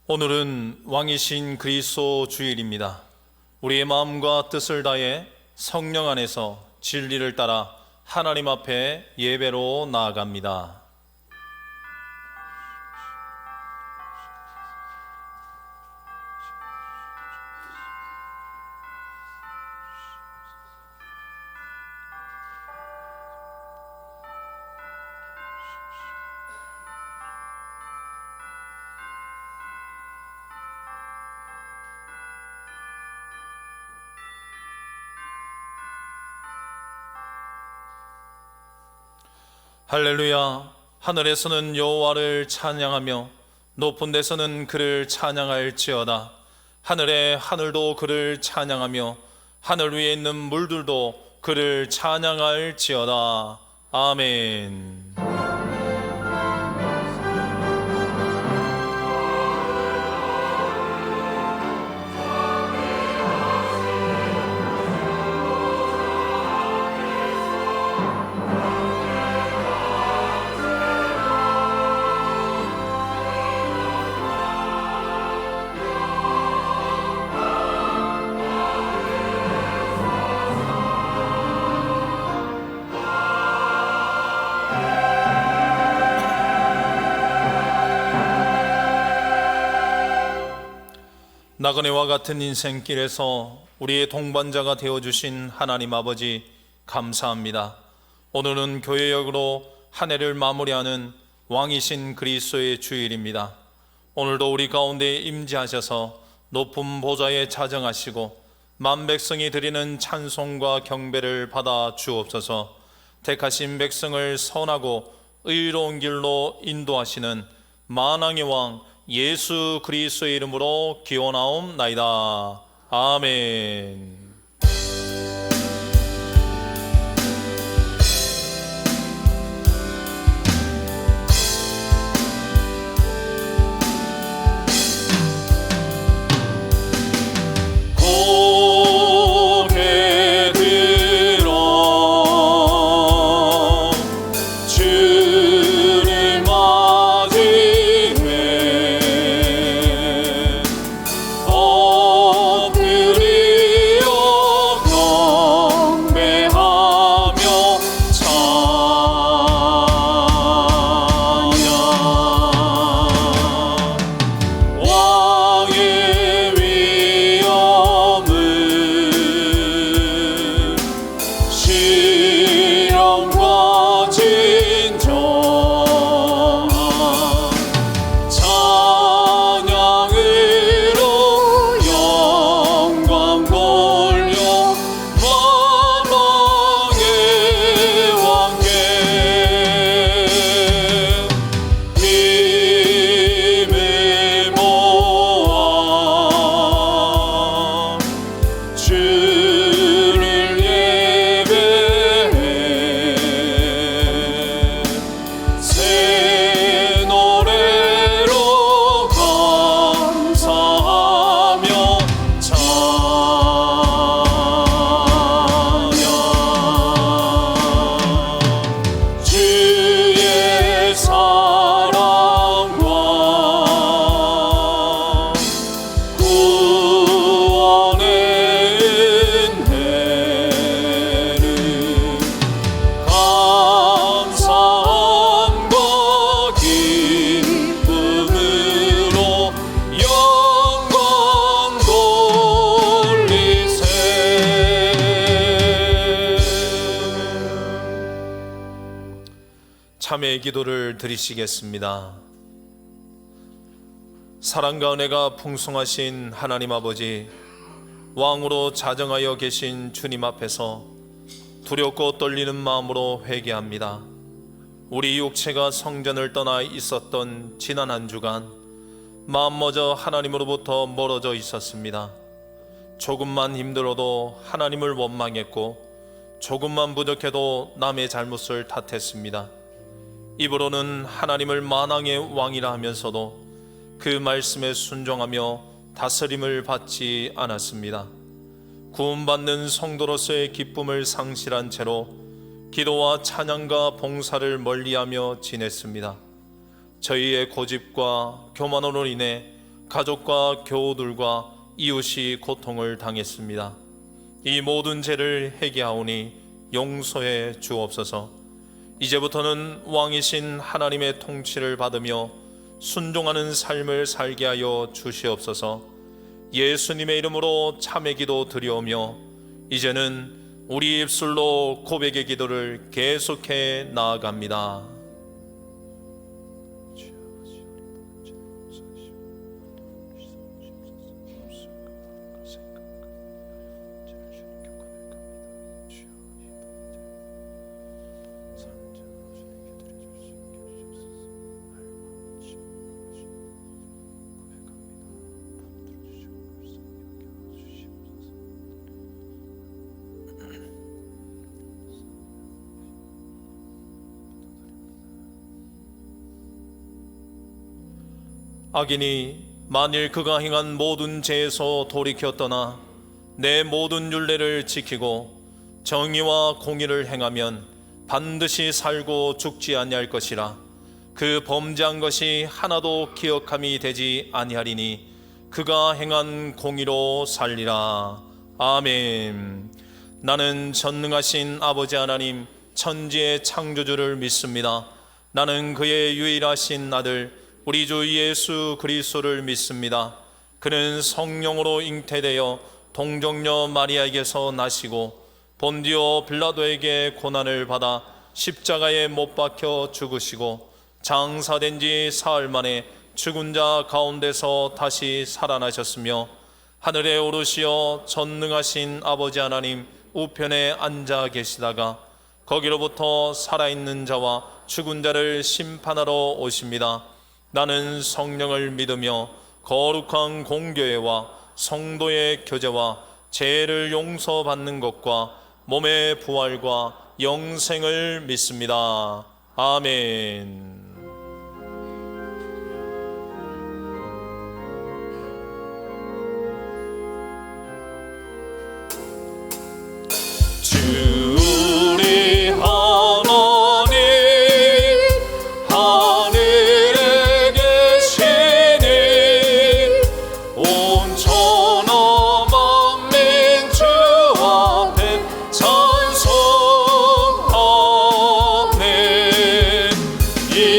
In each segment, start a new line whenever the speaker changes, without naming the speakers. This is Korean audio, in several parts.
오늘은 왕이신 그리스도 주일입니다. 우리의 마음과 뜻을 다해 성령 안에서 진리를 따라 하나님 앞에 예배로 나아갑니다. 할렐루야. 하늘에서는 여호와를 찬양하며 높은 데서는 그를 찬양할지어다. 하늘의 하늘도 그를 찬양하며 하늘 위에 있는 물들도 그를 찬양할지어다. 아멘. 나그네와 같은 인생길에서 우리의 동반자가 되어주신 하나님 아버지 감사합니다. 오늘은 교회역으로 한 해를 마무리하는 왕이신 그리스도의 주일입니다. 오늘도 우리 가운데 임재하셔서 높은 보좌에 자정하시고 만백성이 드리는 찬송과 경배를 받아 주옵소서. 택하신 백성을 선하고 의로운 길로 인도하시는 만왕의 왕 예수 그리스도의 이름으로 기원하옵나이다. 아멘. 참회의 기도를 드리시겠습니다. 사랑과 은혜가 풍성하신 하나님 아버지, 왕으로 자정하여 계신 주님 앞에서 두렵고 떨리는 마음으로 회개합니다. 우리 육체가 성전을 떠나 있었던 지난 한 주간 마음마저 하나님으로부터 멀어져 있었습니다. 조금만 힘들어도 하나님을 원망했고 조금만 부족해도 남의 잘못을 탓했습니다. 입으로는 하나님을 만왕의 왕이라 하면서도 그 말씀에 순종하며 다스림을 받지 않았습니다. 구원받는 성도로서의 기쁨을 상실한 채로 기도와 찬양과 봉사를 멀리하며 지냈습니다. 저희의 고집과 교만으로 인해 가족과 교우들과 이웃이 고통을 당했습니다. 이 모든 죄를 회개하오니 용서해 주옵소서. 이제부터는 왕이신 하나님의 통치를 받으며 순종하는 삶을 살게 하여 주시옵소서. 예수님의 이름으로 참회 기도 드리오며 이제는 우리 입술로 고백의 기도를 계속해 나아갑니다. 악인이 만일 그가 행한 모든 죄에서 돌이켜 떠나 내 모든 율례를 지키고 정의와 공의를 행하면 반드시 살고 죽지 아니할 것이라. 그 범죄한 것이 하나도 기억함이 되지 아니하리니 그가 행한 공의로 살리라. 아멘. 나는 전능하신 아버지 하나님 천지의 창조주를 믿습니다. 나는 그의 유일하신 아들 우리 주 예수 그리스도를 믿습니다. 그는 성령으로 잉태되어 동정녀 마리아에게서 나시고 본디오 빌라도에게 고난을 받아 십자가에 못 박혀 죽으시고 장사된 지 사흘 만에 죽은 자 가운데서 다시 살아나셨으며 하늘에 오르시어 전능하신 아버지 하나님 우편에 앉아 계시다가 거기로부터 살아있는 자와 죽은 자를 심판하러 오십니다. 나는 성령을 믿으며 거룩한 공교회와 성도의 교제와 죄를 용서받는 것과 몸의 부활과 영생을 믿습니다. 아멘. 우리 하나님 하늘에 계시니 온 천하 만민 주 앞에 찬송하네. 이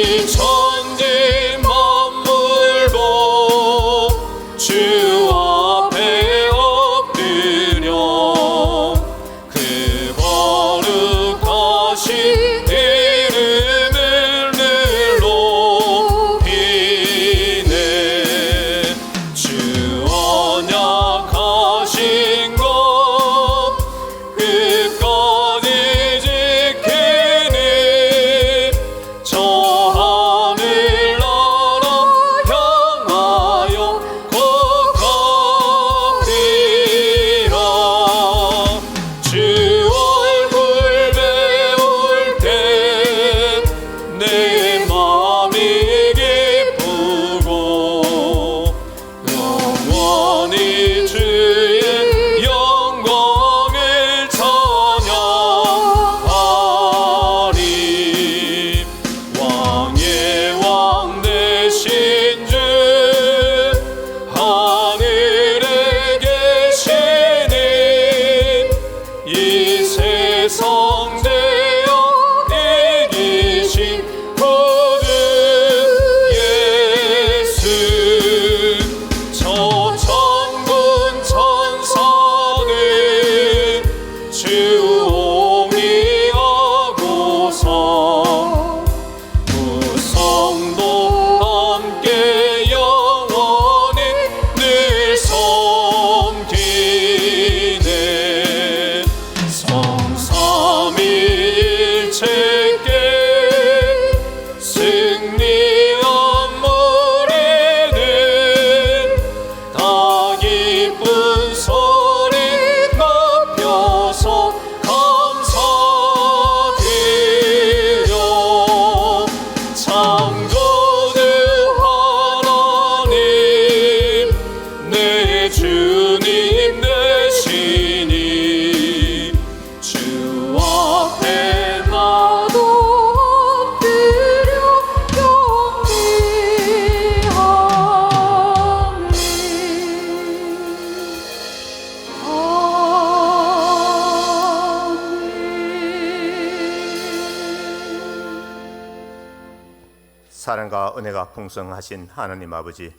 사랑과 은혜가 풍성하신 하나님 아버지,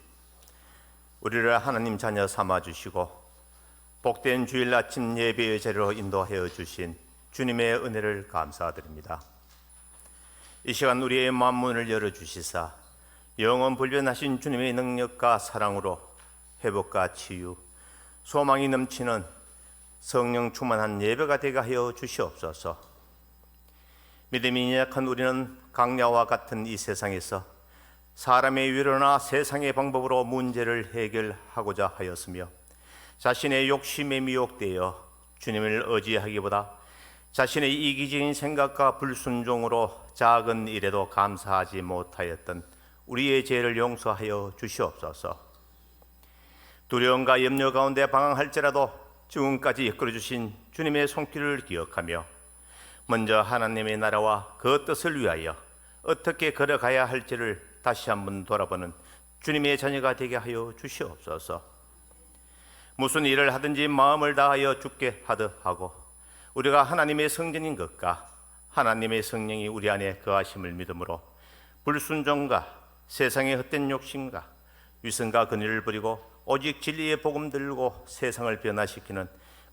우리를 하나님 자녀 삼아 주시고 복된 주일 아침 예배의 자리로 인도하여 주신 주님의 은혜를 감사드립니다. 이 시간 우리의 만문을 열어주시사 영원 불변하신 주님의 능력과 사랑으로 회복과 치유, 소망이 넘치는 성령 충만한 예배가 되게 하여 주시옵소서. 믿음이 약한 우리는 강야와 같은 이 세상에서 사람의 위로나 세상의 방법으로 문제를 해결하고자 하였으며 자신의 욕심에 미혹되어 주님을 의지하기보다 자신의 이기적인 생각과 불순종으로 작은 일에도 감사하지 못하였던 우리의 죄를 용서하여 주시옵소서. 두려움과 염려 가운데 방황할지라도 지금까지 이끌어주신 주님의 손길을 기억하며 먼저 하나님의 나라와 그 뜻을 위하여 어떻게 걸어가야 할지를 다시 한번 돌아보는 주님의 자녀가 되게 하여 주시옵소서. 무슨 일을 하든지 마음을 다하여 주께 하듯 하고 우리가 하나님의 성전인 것과 하나님의 성령이 우리 안에 거하심을 믿음으로 불순종과 세상의 헛된 욕심과 위선과 근위를 버리고 오직 진리의 복음 들고 세상을 변화시키는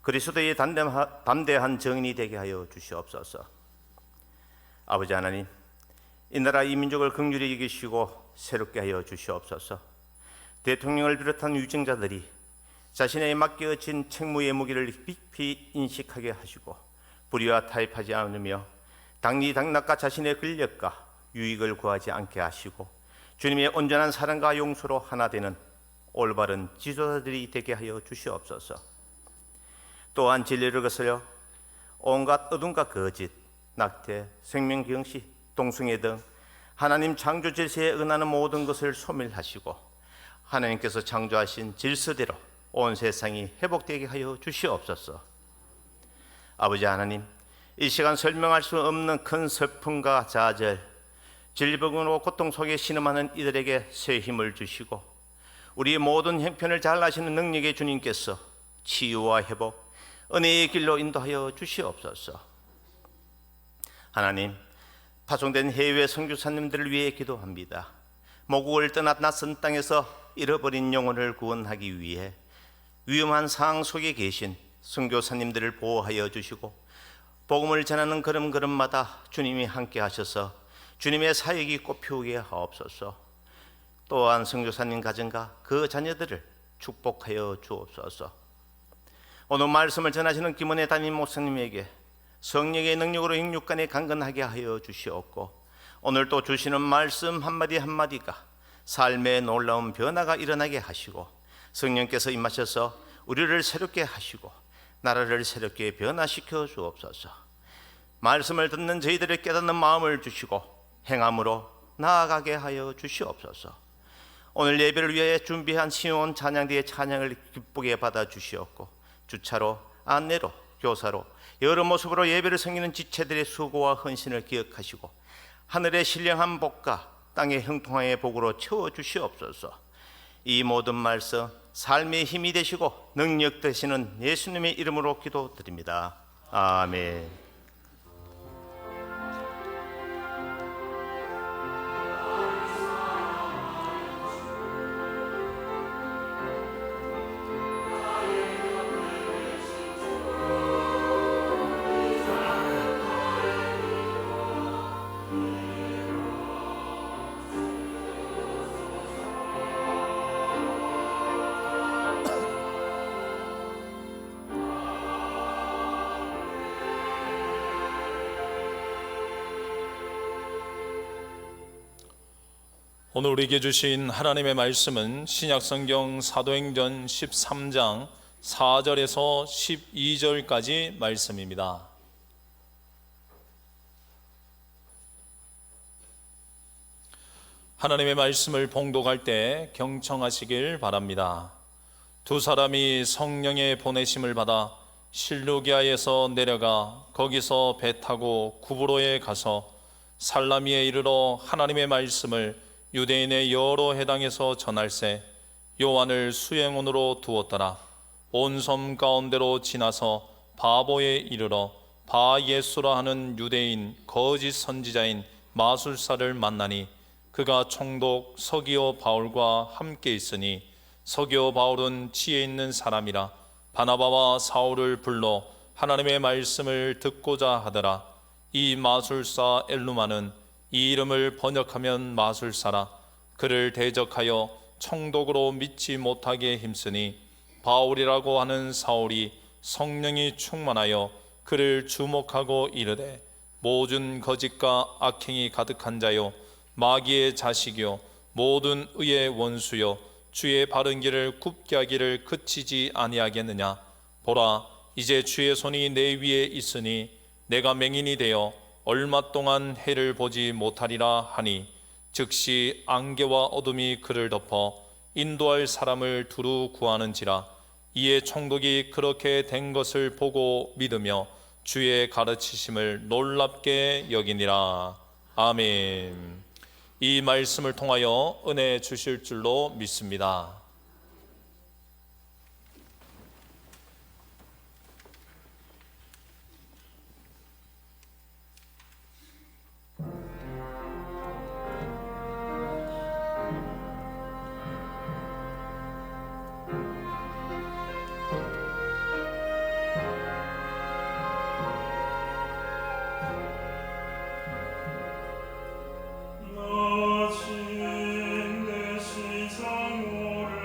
그리스도의 담대한 정인이 되게 하여 주시옵소서. 아버지 하나님, 이 나라 이 민족을 긍휼히 여기시고 새롭게 하여 주시옵소서. 대통령을 비롯한 위정자들이 자신의 맡겨진 책무의 무게를 깊이 인식하게 하시고 불의와 타협하지 않으며 당리당락과 자신의 권력과 유익을 구하지 않게 하시고 주님의 온전한 사랑과 용서로 하나 되는 올바른 지도자들이 되게 하여 주시옵소서. 또한 진리를 거스려 온갖 어둠과 거짓, 낙태, 생명경시, 동성애 등 하나님 창조 질서에 응하는 모든 것을 소멸하시고 하나님께서 창조하신 질서대로 온 세상이 회복되게 하여 주시옵소서. 아버지 하나님, 이 시간 설명할 수 없는 큰 슬픔과 좌절, 질병으로 고통 속에 신음하는 이들에게 새 힘을 주시고 우리의 모든 형편을 잘 아시는 능력의 주님께서 치유와 회복, 은혜의 길로 인도하여 주시옵소서. 하나님, 파송된 해외 선교사님들을 위해 기도합니다. 모국을 떠나 낯선 땅에서 잃어버린 영혼을 구원하기 위해 위험한 상황 속에 계신 선교사님들을 보호하여 주시고 복음을 전하는 걸음걸음마다 주님이 함께 하셔서 주님의 사역이 꽃피우게 하옵소서. 또한 선교사님 가정과 그 자녀들을 축복하여 주옵소서. 오늘 말씀을 전하시는 김은혜 담임 목사님에게 성령의 능력으로 육간에 강건하게 하여 주시옵고 오늘 또 주시는 말씀 한마디 한마디가 삶의 놀라운 변화가 일어나게 하시고 성령께서 임하셔서 우리를 새롭게 하시고 나라를 새롭게 변화시켜 주옵소서. 말씀을 듣는 저희들의 깨닫는 마음을 주시고 행함으로 나아가게 하여 주시옵소서. 오늘 예배를 위해 준비한 신혼 찬양대의 찬양을 기쁘게 받아 주시옵고 주차로, 안내로, 교사로 여러 모습으로 예배를 섬기는 지체들의 수고와 헌신을 기억하시고 하늘의 신령한 복과 땅의 형통함의 복으로 채워 주시옵소서. 이 모든 말씀 삶의 힘이 되시고 능력 되시는 예수님의 이름으로 기도드립니다. 아멘.
오늘 우리에게 주신 하나님의 말씀은 신약성경 사도행전 13장 4절에서 12절까지 말씀입니다. 하나님의 말씀을 봉독할 때 경청하시길 바랍니다. 두 사람이 성령의 보내심을 받아 실루기아에서 내려가 거기서 배 타고 구브로에 가서 살라미에 이르러 하나님의 말씀을 유대인의 여러 회당에서 전할세 요한을 수행원으로 두었더라. 온 섬 가운데로 지나서 바보에 이르러 바 예수라 하는 유대인 거짓 선지자인 마술사를 만나니 그가 총독 서기오 바울과 함께 있으니 서기오 바울은 지혜 있는 사람이라 바나바와 사울을 불러 하나님의 말씀을 듣고자 하더라. 이 마술사 엘루마는 이 이름을 번역하면 마술사라. 그를 대적하여 총독으로 믿지 못하게 힘쓰니 바울이라고 하는 사울이 성령이 충만하여 그를 주목하고 이르되 모든 거짓과 악행이 가득한 자요 마귀의 자식이요 모든 의의 원수요 주의 바른 길을 굽게 하기를 그치지 아니하겠느냐. 보라, 이제 주의 손이 내 위에 있으니 내가 맹인이 되어 얼마 동안 해를 보지 못하리라 하니 즉시 안개와 어둠이 그를 덮어 인도할 사람을 두루 구하는지라. 이에 총독이 그렇게 된 것을 보고 믿으며 주의 가르치심을 놀랍게 여기니라. 아멘. 이 말씀을 통하여 은혜 주실 줄로 믿습니다.
내 시장 오를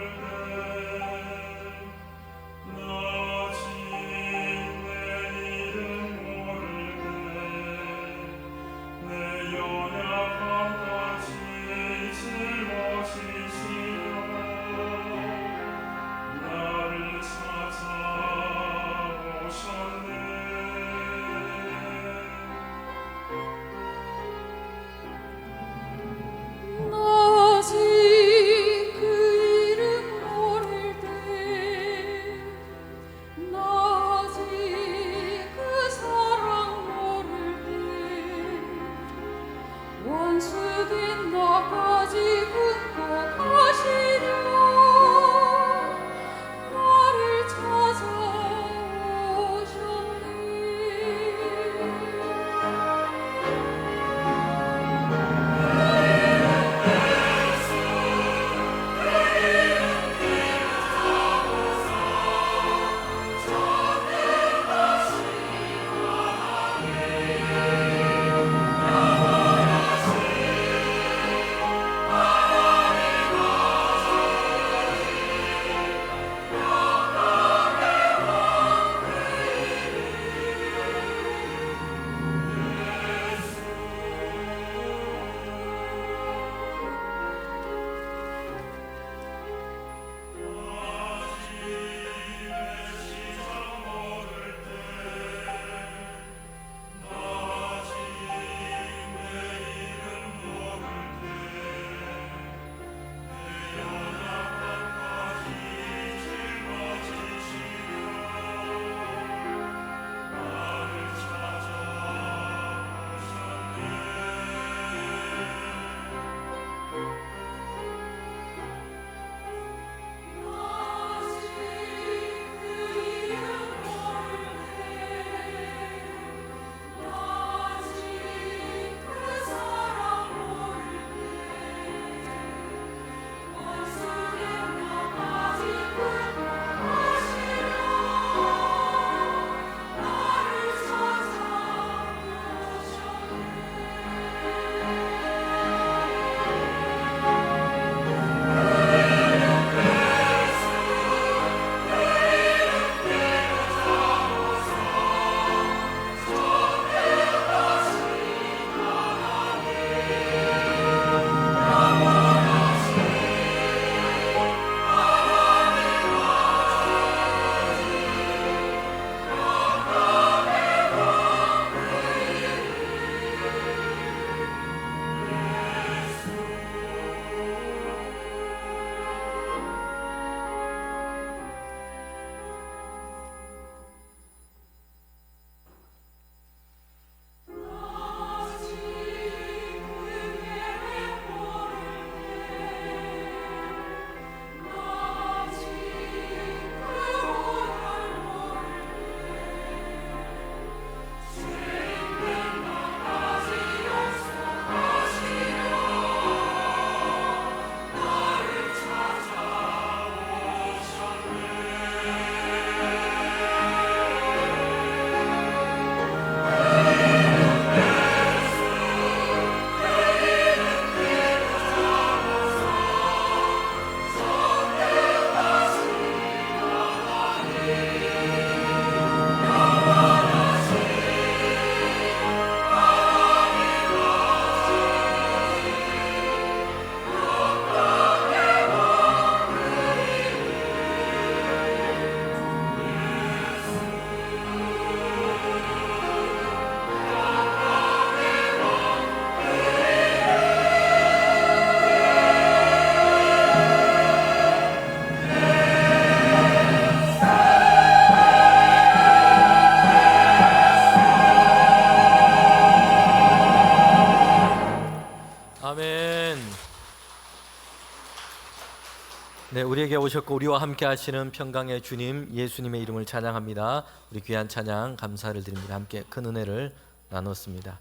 네, 우리에게 오셨고 우리와 함께 하시는 평강의 주님 예수님의 이름을 찬양합니다. 우리 귀한 찬양 감사를 드립니다. 함께 큰 은혜를 나눴습니다.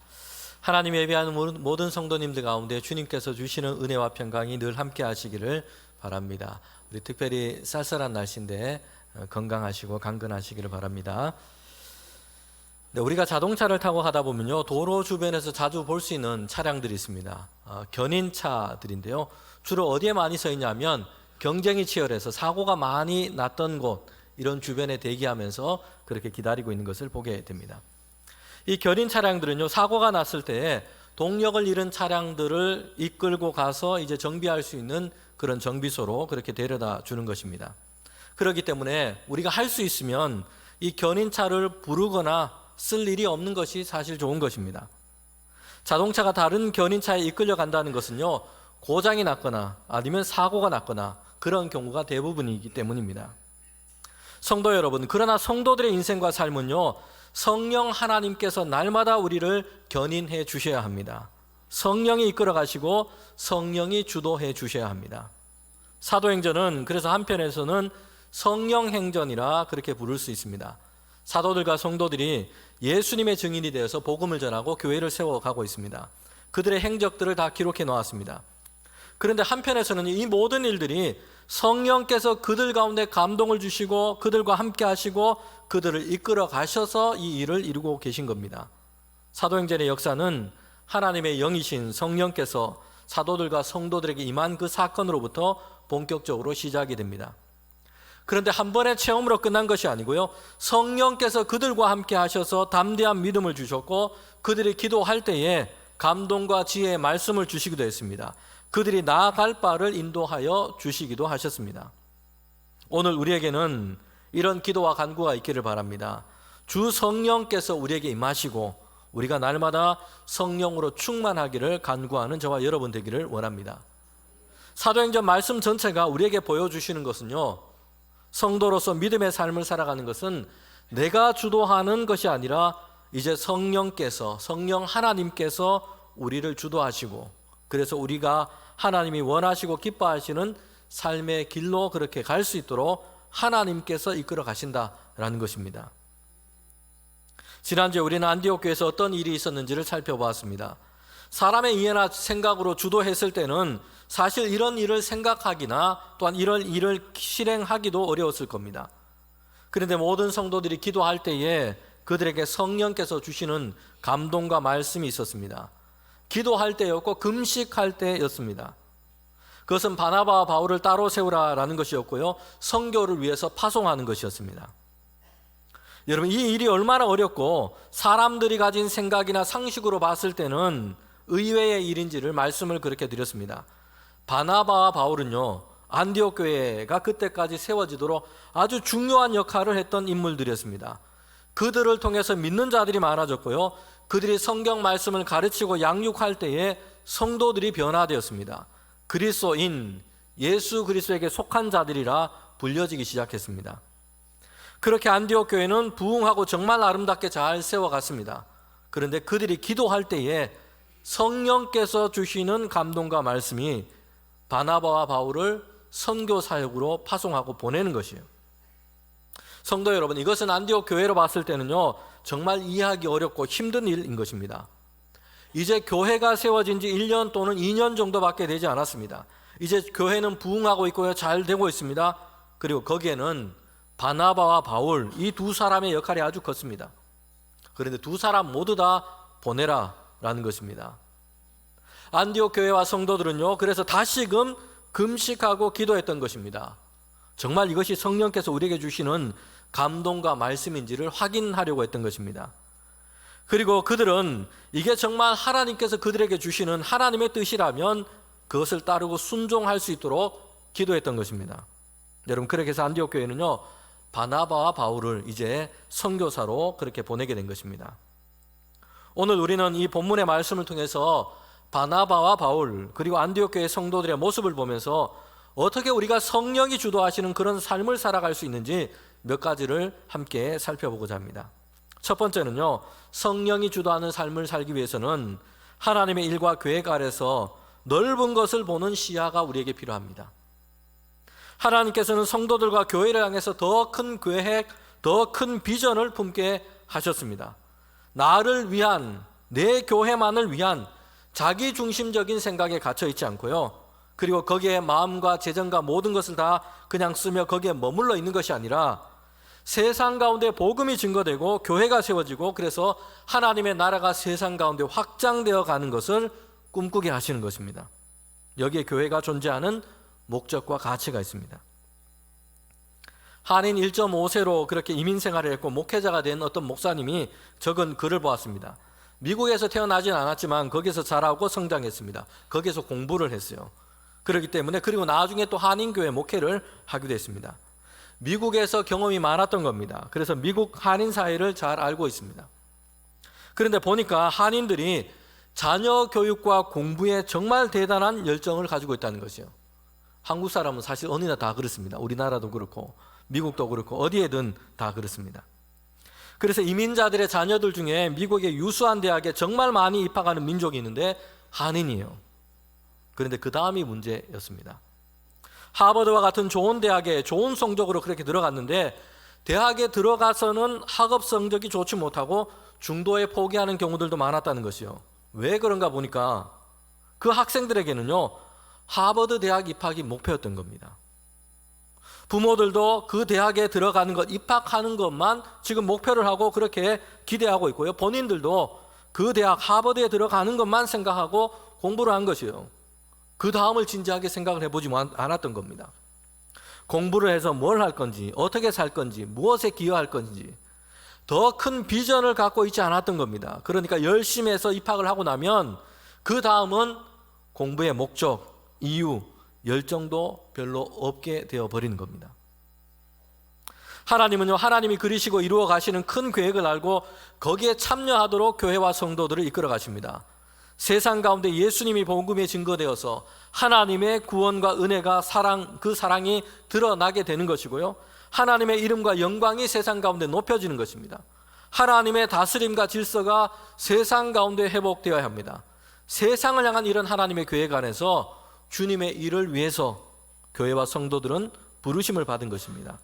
하나님 예배하는 모든 성도님들 가운데 주님께서 주시는 은혜와 평강이 늘 함께 하시기를 바랍니다. 우리 특별히 쌀쌀한 날씨인데 건강하시고 강건하시기를 바랍니다. 네, 우리가 자동차를 타고 가다 보면요, 도로 주변에서 자주 볼 수 있는 차량들이 있습니다. 견인차들인데요, 주로 어디에 많이 서 있냐면 경쟁이 치열해서 사고가 많이 났던 곳, 이런 주변에 대기하면서 그렇게 기다리고 있는 것을 보게 됩니다. 이 견인 차량들은요, 사고가 났을 때 동력을 잃은 차량들을 이끌고 가서 이제 정비할 수 있는 그런 정비소로 그렇게 데려다 주는 것입니다. 그렇기 때문에 우리가 할 수 있으면 이 견인차를 부르거나 쓸 일이 없는 것이 사실 좋은 것입니다. 자동차가 다른 견인차에 이끌려 간다는 것은요, 고장이 났거나 아니면 사고가 났거나 그런 경우가 대부분이기 때문입니다. 성도 여러분, 그러나 성도들의 인생과 삶은요, 성령 하나님께서 날마다 우리를 견인해 주셔야 합니다. 성령이 이끌어 가시고 성령이 주도해 주셔야 합니다. 사도행전은 그래서 한편에서는 성령행전이라 그렇게 부를 수 있습니다. 사도들과 성도들이 예수님의 증인이 되어서 복음을 전하고 교회를 세워가고 있습니다. 그들의 행적들을 다 기록해 놓았습니다. 그런데 한편에서는 이 모든 일들이 성령께서 그들 가운데 감동을 주시고 그들과 함께 하시고 그들을 이끌어 가셔서 이 일을 이루고 계신 겁니다. 사도행전의 역사는 하나님의 영이신 성령께서 사도들과 성도들에게 임한 그 사건으로부터 본격적으로 시작이 됩니다. 그런데 한 번의 체험으로 끝난 것이 아니고요, 성령께서 그들과 함께 하셔서 담대한 믿음을 주셨고 그들이 기도할 때에 감동과 지혜의 말씀을 주시기도 했습니다. 그들이 나아갈 바를 인도하여 주시기도 하셨습니다. 오늘 우리에게는 이런 기도와 간구가 있기를 바랍니다. 주 성령께서 우리에게 임하시고 우리가 날마다 성령으로 충만하기를 간구하는 저와 여러분 되기를 원합니다. 사도행전 말씀 전체가 우리에게 보여주시는 것은요, 성도로서 믿음의 삶을 살아가는 것은 내가 주도하는 것이 아니라 이제 성령께서, 성령 하나님께서 우리를 주도하시고 그래서 우리가 하나님이 원하시고 기뻐하시는 삶의 길로 그렇게 갈 수 있도록 하나님께서 이끌어 가신다라는 것입니다. 지난주에 우리는 안디옥 교회에서 어떤 일이 있었는지를 살펴보았습니다. 사람의 이해나 생각으로 주도했을 때는 사실 이런 일을 생각하기나 또한 이런 일을 실행하기도 어려웠을 겁니다. 그런데 모든 성도들이 기도할 때에 그들에게 성령께서 주시는 감동과 말씀이 있었습니다. 기도할 때였고 금식할 때였습니다. 그것은 바나바와 바울을 따로 세우라라는 것이었고요, 선교를 위해서 파송하는 것이었습니다. 여러분, 이 일이 얼마나 어렵고 사람들이 가진 생각이나 상식으로 봤을 때는 의외의 일인지를 말씀을 그렇게 드렸습니다. 바나바와 바울은요, 안디옥 교회가 그때까지 세워지도록 아주 중요한 역할을 했던 인물들이었습니다. 그들을 통해서 믿는 자들이 많아졌고요, 그들이 성경 말씀을 가르치고 양육할 때에 성도들이 변화되었습니다. 그리스도인, 예수 그리스도에게 속한 자들이라 불려지기 시작했습니다. 그렇게 안디옥 교회는 부흥하고 정말 아름답게 잘 세워갔습니다. 그런데 그들이 기도할 때에 성령께서 주시는 감동과 말씀이 바나바와 바울을 선교 사역으로 파송하고 보내는 것이에요. 성도 여러분, 이것은 안디옥 교회로 봤을 때는요, 정말 이해하기 어렵고 힘든 일인 것입니다. 이제 교회가 세워진 지 1년 또는 2년 정도밖에 되지 않았습니다. 이제 교회는 부흥하고 있고요, 잘 되고 있습니다. 그리고 거기에는 바나바와 바울, 이 두 사람의 역할이 아주 컸습니다. 그런데 두 사람 모두 다 보내라라는 것입니다. 안디옥 교회와 성도들은요, 그래서 다시금 금식하고 기도했던 것입니다. 정말 이것이 성령께서 우리에게 주시는 감동과 말씀인지를 확인하려고 했던 것입니다. 그리고 그들은 이게 정말 하나님께서 그들에게 주시는 하나님의 뜻이라면 그것을 따르고 순종할 수 있도록 기도했던 것입니다. 여러분, 그렇게 해서 안디옥 교회는요, 바나바와 바울을 이제 선교사로 그렇게 보내게 된 것입니다. 오늘 우리는 이 본문의 말씀을 통해서 바나바와 바울 그리고 안디옥 교회 성도들의 모습을 보면서 어떻게 우리가 성령이 주도하시는 그런 삶을 살아갈 수 있는지 몇 가지를 함께 살펴보고자 합니다. 첫 번째는요, 성령이 주도하는 삶을 살기 위해서는 하나님의 일과 계획 아래서 넓은 것을 보는 시야가 우리에게 필요합니다. 하나님께서는 성도들과 교회를 향해서 더 큰 계획, 더 큰 비전을 품게 하셨습니다. 나를 위한, 내 교회만을 위한 자기 중심적인 생각에 갇혀 있지 않고요. 그리고 거기에 마음과 재정과 모든 것을 다 그냥 쓰며 거기에 머물러 있는 것이 아니라 세상 가운데 복음이 증거되고 교회가 세워지고 그래서 하나님의 나라가 세상 가운데 확장되어 가는 것을 꿈꾸게 하시는 것입니다. 여기에 교회가 존재하는 목적과 가치가 있습니다. 한인 1.5세로 그렇게 이민 생활을 했고 목회자가 된 어떤 목사님이 적은 글을 보았습니다. 미국에서 태어나진 않았지만 거기서 자라고 성장했습니다. 거기서 공부를 했어요. 그렇기 때문에 그리고 나중에 또 한인교회 목회를 하기도 했습니다. 미국에서 경험이 많았던 겁니다. 그래서 미국 한인 사회를 잘 알고 있습니다. 그런데 보니까 한인들이 자녀 교육과 공부에 정말 대단한 열정을 가지고 있다는 것이요. 한국 사람은 사실 어디나 다 그렇습니다. 우리나라도 그렇고 미국도 그렇고 어디에든 다 그렇습니다. 그래서 이민자들의 자녀들 중에 미국의 유수한 대학에 정말 많이 입학하는 민족이 있는데 한인이에요. 그런데 그 다음이 문제였습니다. 하버드와 같은 좋은 대학에 좋은 성적으로 그렇게 들어갔는데 대학에 들어가서는 학업 성적이 좋지 못하고 중도에 포기하는 경우들도 많았다는 것이요. 왜 그런가 보니까 그 학생들에게는요, 하버드 대학 입학이 목표였던 겁니다. 부모들도 그 대학에 들어가는 것, 입학하는 것만 지금 목표를 하고 그렇게 기대하고 있고요. 본인들도 그 대학 하버드에 들어가는 것만 생각하고 공부를 한 것이에요. 그 다음을 진지하게 생각을 해보지 않았던 겁니다. 공부를 해서 뭘 할 건지, 어떻게 살 건지, 무엇에 기여할 건지 더 큰 비전을 갖고 있지 않았던 겁니다. 그러니까 열심히 해서 입학을 하고 나면 그 다음은 공부의 목적, 이유, 열정도 별로 없게 되어버리는 겁니다. 하나님은요, 하나님이 그리시고 이루어 가시는 큰 계획을 알고 거기에 참여하도록 교회와 성도들을 이끌어 가십니다. 세상 가운데 예수님이 복음에 증거되어서 하나님의 구원과 은혜가 그 사랑이 드러나게 되는 것이고요. 하나님의 이름과 영광이 세상 가운데 높여지는 것입니다. 하나님의 다스림과 질서가 세상 가운데 회복되어야 합니다. 세상을 향한 이런 하나님의 계획 안에서 주님의 일을 위해서 교회와 성도들은 부르심을 받은 것입니다.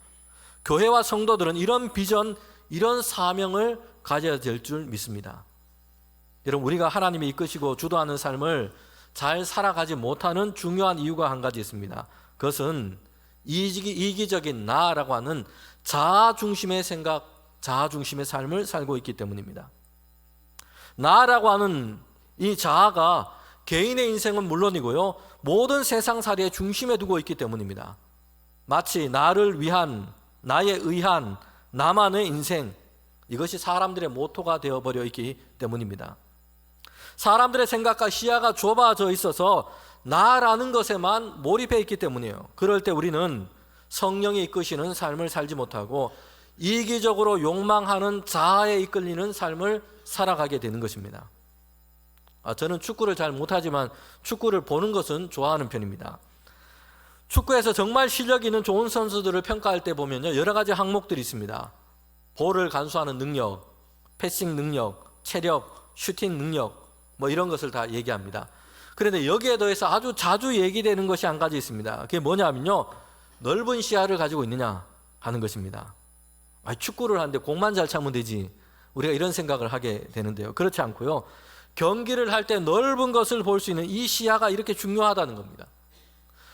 교회와 성도들은 이런 비전, 이런 사명을 가져야 될 줄 믿습니다. 여러분, 우리가 하나님이 이끄시고 주도하는 삶을 잘 살아가지 못하는 중요한 이유가 한 가지 있습니다. 그것은 이기적인 나라고 하는 자아 중심의 생각, 자아 중심의 삶을 살고 있기 때문입니다. 나라고 하는 이 자아가 개인의 인생은 물론이고요, 모든 세상살이의 중심에 두고 있기 때문입니다. 마치 나를 위한, 나에 의한 나만의 인생, 이것이 사람들의 모토가 되어버려 있기 때문입니다. 사람들의 생각과 시야가 좁아져 있어서 나라는 것에만 몰입해 있기 때문이에요. 그럴 때 우리는 성령이 이끄시는 삶을 살지 못하고 이기적으로 욕망하는 자아에 이끌리는 삶을 살아가게 되는 것입니다. 저는 축구를 잘 못하지만 축구를 보는 것은 좋아하는 편입니다. 축구에서 정말 실력 있는 좋은 선수들을 평가할 때 보면요, 여러 가지 항목들이 있습니다. 볼을 간수하는 능력, 패싱 능력, 체력, 슈팅 능력, 이런 것을 다 얘기합니다. 그런데 여기에 더해서 아주 자주 얘기되는 것이 한 가지 있습니다. 그게 뭐냐면요, 넓은 시야를 가지고 있느냐 하는 것입니다. 축구를 하는데 공만 잘 차면 되지, 우리가 이런 생각을 하게 되는데요. 그렇지 않고요, 경기를 할 때 넓은 것을 볼 수 있는 이 시야가 이렇게 중요하다는 겁니다.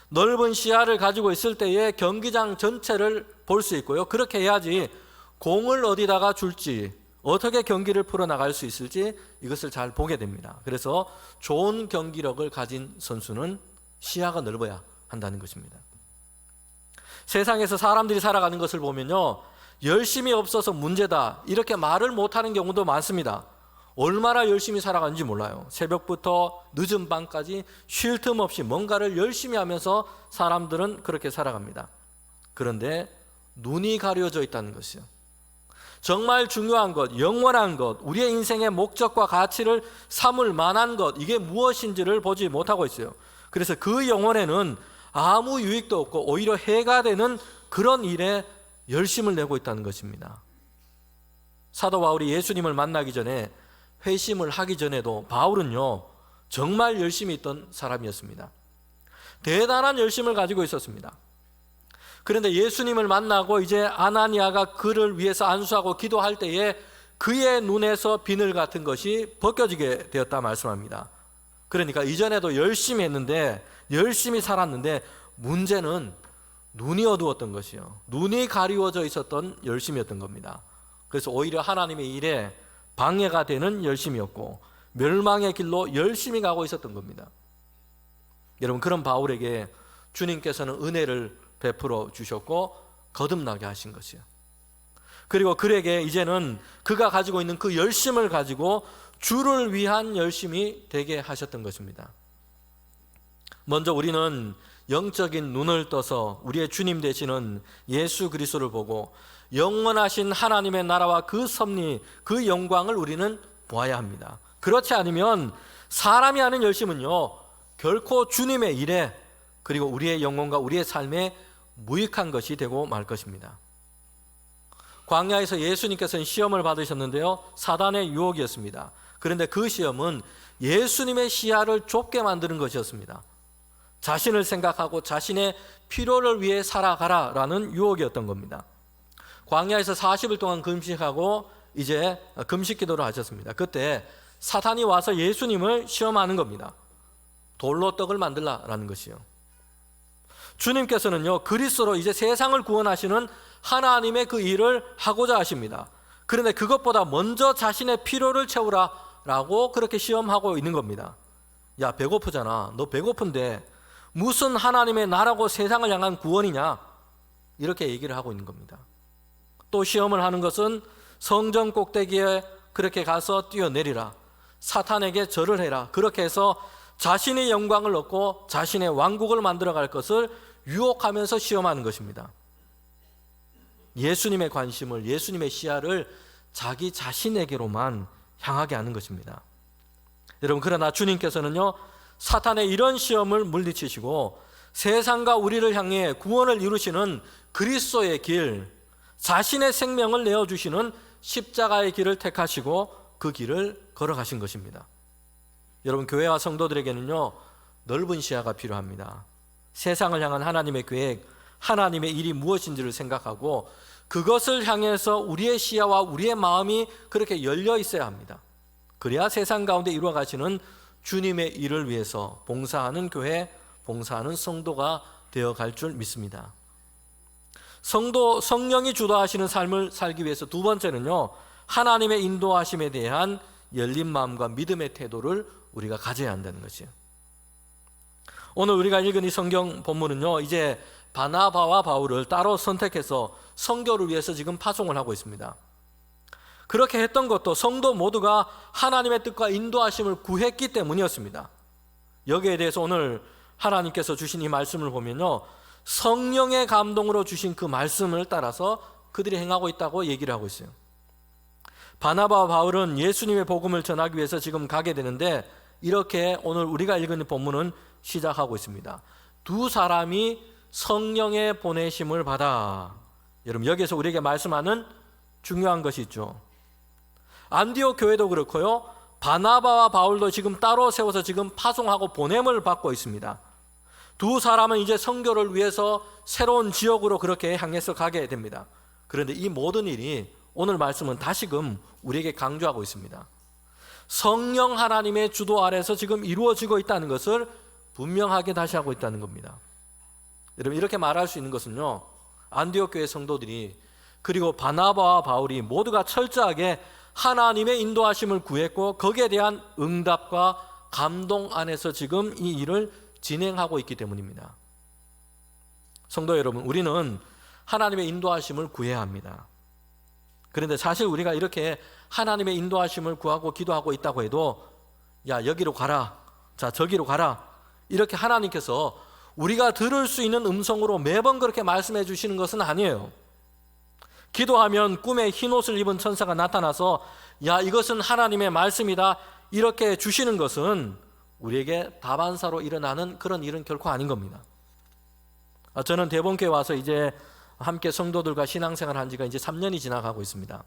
넓은 시야를 가지고 있을 때에 경기장 전체를 볼 수 있고요, 그렇게 해야지 공을 어디다가 줄지, 어떻게 경기를 풀어나갈 수 있을지 이것을 잘 보게 됩니다. 그래서 좋은 경기력을 가진 선수는 시야가 넓어야 한다는 것입니다. 세상에서 사람들이 살아가는 것을 보면요, 열심이 없어서 문제다 이렇게 말을 못하는 경우도 많습니다. 얼마나 열심히 살아가는지 몰라요. 새벽부터 늦은 밤까지 쉴 틈 없이 뭔가를 열심히 하면서 사람들은 그렇게 살아갑니다. 그런데 눈이 가려져 있다는 것이요, 정말 중요한 것, 영원한 것, 우리의 인생의 목적과 가치를 삼을 만한 것, 이게 무엇인지를 보지 못하고 있어요. 그래서 그 영혼에는 아무 유익도 없고 오히려 해가 되는 그런 일에 열심을 내고 있다는 것입니다. 사도 바울이 예수님을 만나기 전에, 회심을 하기 전에도 바울은요, 정말 열심히 있던 사람이었습니다. 대단한 열심을 가지고 있었습니다. 그런데 예수님을 만나고 이제 아나니아가 그를 위해서 안수하고 기도할 때에 그의 눈에서 비늘 같은 것이 벗겨지게 되었다 말씀합니다. 그러니까 이전에도 열심히 했는데, 열심히 살았는데 문제는 눈이 어두웠던 것이요, 눈이 가리워져 있었던 열심이었던 겁니다. 그래서 오히려 하나님의 일에 방해가 되는 열심이었고 멸망의 길로 열심히 가고 있었던 겁니다. 여러분, 그런 바울에게 주님께서는 은혜를 베풀어 주셨고 거듭나게 하신 것이요, 그리고 그에게 이제는 그가 가지고 있는 그 열심을 가지고 주를 위한 열심이 되게 하셨던 것입니다. 먼저 우리는 영적인 눈을 떠서 우리의 주님 되시는 예수 그리스도를 보고 영원하신 하나님의 나라와 그 섭리, 그 영광을 우리는 보아야 합니다. 그렇지 않으면 사람이 하는 열심은요, 결코 주님의 일에 그리고 우리의 영혼과 우리의 삶에 무익한 것이 되고 말 것입니다. 광야에서 예수님께서는 시험을 받으셨는데요, 사단의 유혹이었습니다. 그런데 그 시험은 예수님의 시야를 좁게 만드는 것이었습니다. 자신을 생각하고 자신의 필요를 위해 살아가라라는 유혹이었던 겁니다. 광야에서 40일 동안 금식하고 이제 금식 기도를 하셨습니다. 그때 사탄이 와서 예수님을 시험하는 겁니다. 돌로 떡을 만들라라는 것이요. 주님께서는요, 그리스도로 이제 세상을 구원하시는 하나님의 그 일을 하고자 하십니다. 그런데 그것보다 먼저 자신의 필요를 채우라라고 그렇게 시험하고 있는 겁니다. 야, 배고프잖아. 너 배고픈데 무슨 하나님의 나라고 세상을 향한 구원이냐? 이렇게 얘기를 하고 있는 겁니다. 또 시험을 하는 것은 성전 꼭대기에 그렇게 가서 뛰어내리라, 사탄에게 절을 해라, 그렇게 해서 자신의 영광을 얻고 자신의 왕국을 만들어갈 것을 유혹하면서 시험하는 것입니다. 예수님의 관심을, 예수님의 시야를 자기 자신에게로만 향하게 하는 것입니다. 여러분, 그러나 주님께서는요, 사탄의 이런 시험을 물리치시고 세상과 우리를 향해 구원을 이루시는 그리스도의 길, 자신의 생명을 내어주시는 십자가의 길을 택하시고 그 길을 걸어가신 것입니다. 여러분, 교회와 성도들에게는요, 넓은 시야가 필요합니다. 세상을 향한 하나님의 계획, 하나님의 일이 무엇인지를 생각하고 그것을 향해서 우리의 시야와 우리의 마음이 그렇게 열려 있어야 합니다. 그래야 세상 가운데 이루어 가시는 주님의 일을 위해서 봉사하는 교회, 봉사하는 성도가 되어갈 줄 믿습니다. 성령이 주도하시는 삶을 살기 위해서 두 번째는요, 하나님의 인도하심에 대한 열린 마음과 믿음의 태도를 우리가 가져야 한다는 것이에요. 오늘 우리가 읽은 이 성경 본문은요, 이제 바나바와 바울을 따로 선택해서 선교를 위해서 지금 파송을 하고 있습니다. 그렇게 했던 것도 성도 모두가 하나님의 뜻과 인도하심을 구했기 때문이었습니다. 여기에 대해서 오늘 하나님께서 주신 이 말씀을 보면요, 성령의 감동으로 주신 그 말씀을 따라서 그들이 행하고 있다고 얘기를 하고 있어요. 바나바와 바울은 예수님의 복음을 전하기 위해서 지금 가게 되는데, 이렇게 오늘 우리가 읽은 본문은 시작하고 있습니다. 두 사람이 성령의 보내심을 받아. 여러분, 여기에서 우리에게 말씀하는 중요한 것이 있죠. 안디옥 교회도 그렇고요, 바나바와 바울도 지금 따로 세워서 지금 파송하고 보냄을 받고 있습니다. 두 사람은 이제 선교를 위해서 새로운 지역으로 그렇게 향해서 가게 됩니다. 그런데 이 모든 일이 오늘 말씀은 다시금 우리에게 강조하고 있습니다. 성령 하나님의 주도 아래서 지금 이루어지고 있다는 것을 분명하게 다시 하고 있다는 겁니다. 여러분, 이렇게 말할 수 있는 것은요, 안디옥 교회 성도들이 그리고 바나바와 바울이 모두가 철저하게 하나님의 인도하심을 구했고 거기에 대한 응답과 감동 안에서 지금 이 일을 진행하고 있기 때문입니다. 성도 여러분, 우리는 하나님의 인도하심을 구해야 합니다. 그런데 사실 우리가 이렇게 하나님의 인도하심을 구하고 기도하고 있다고 해도, 야, 여기로 가라, 자, 저기로 가라, 이렇게 하나님께서 우리가 들을 수 있는 음성으로 매번 그렇게 말씀해 주시는 것은 아니에요. 기도하면 꿈에 흰옷을 입은 천사가 나타나서 야, 이것은 하나님의 말씀이다, 이렇게 주시는 것은 우리에게 다반사로 일어나는 그런 일은 결코 아닌 겁니다. 저는 대본교회 와서 이제 함께 성도들과 신앙생활 한 지가 이제 3년이 지나가고 있습니다.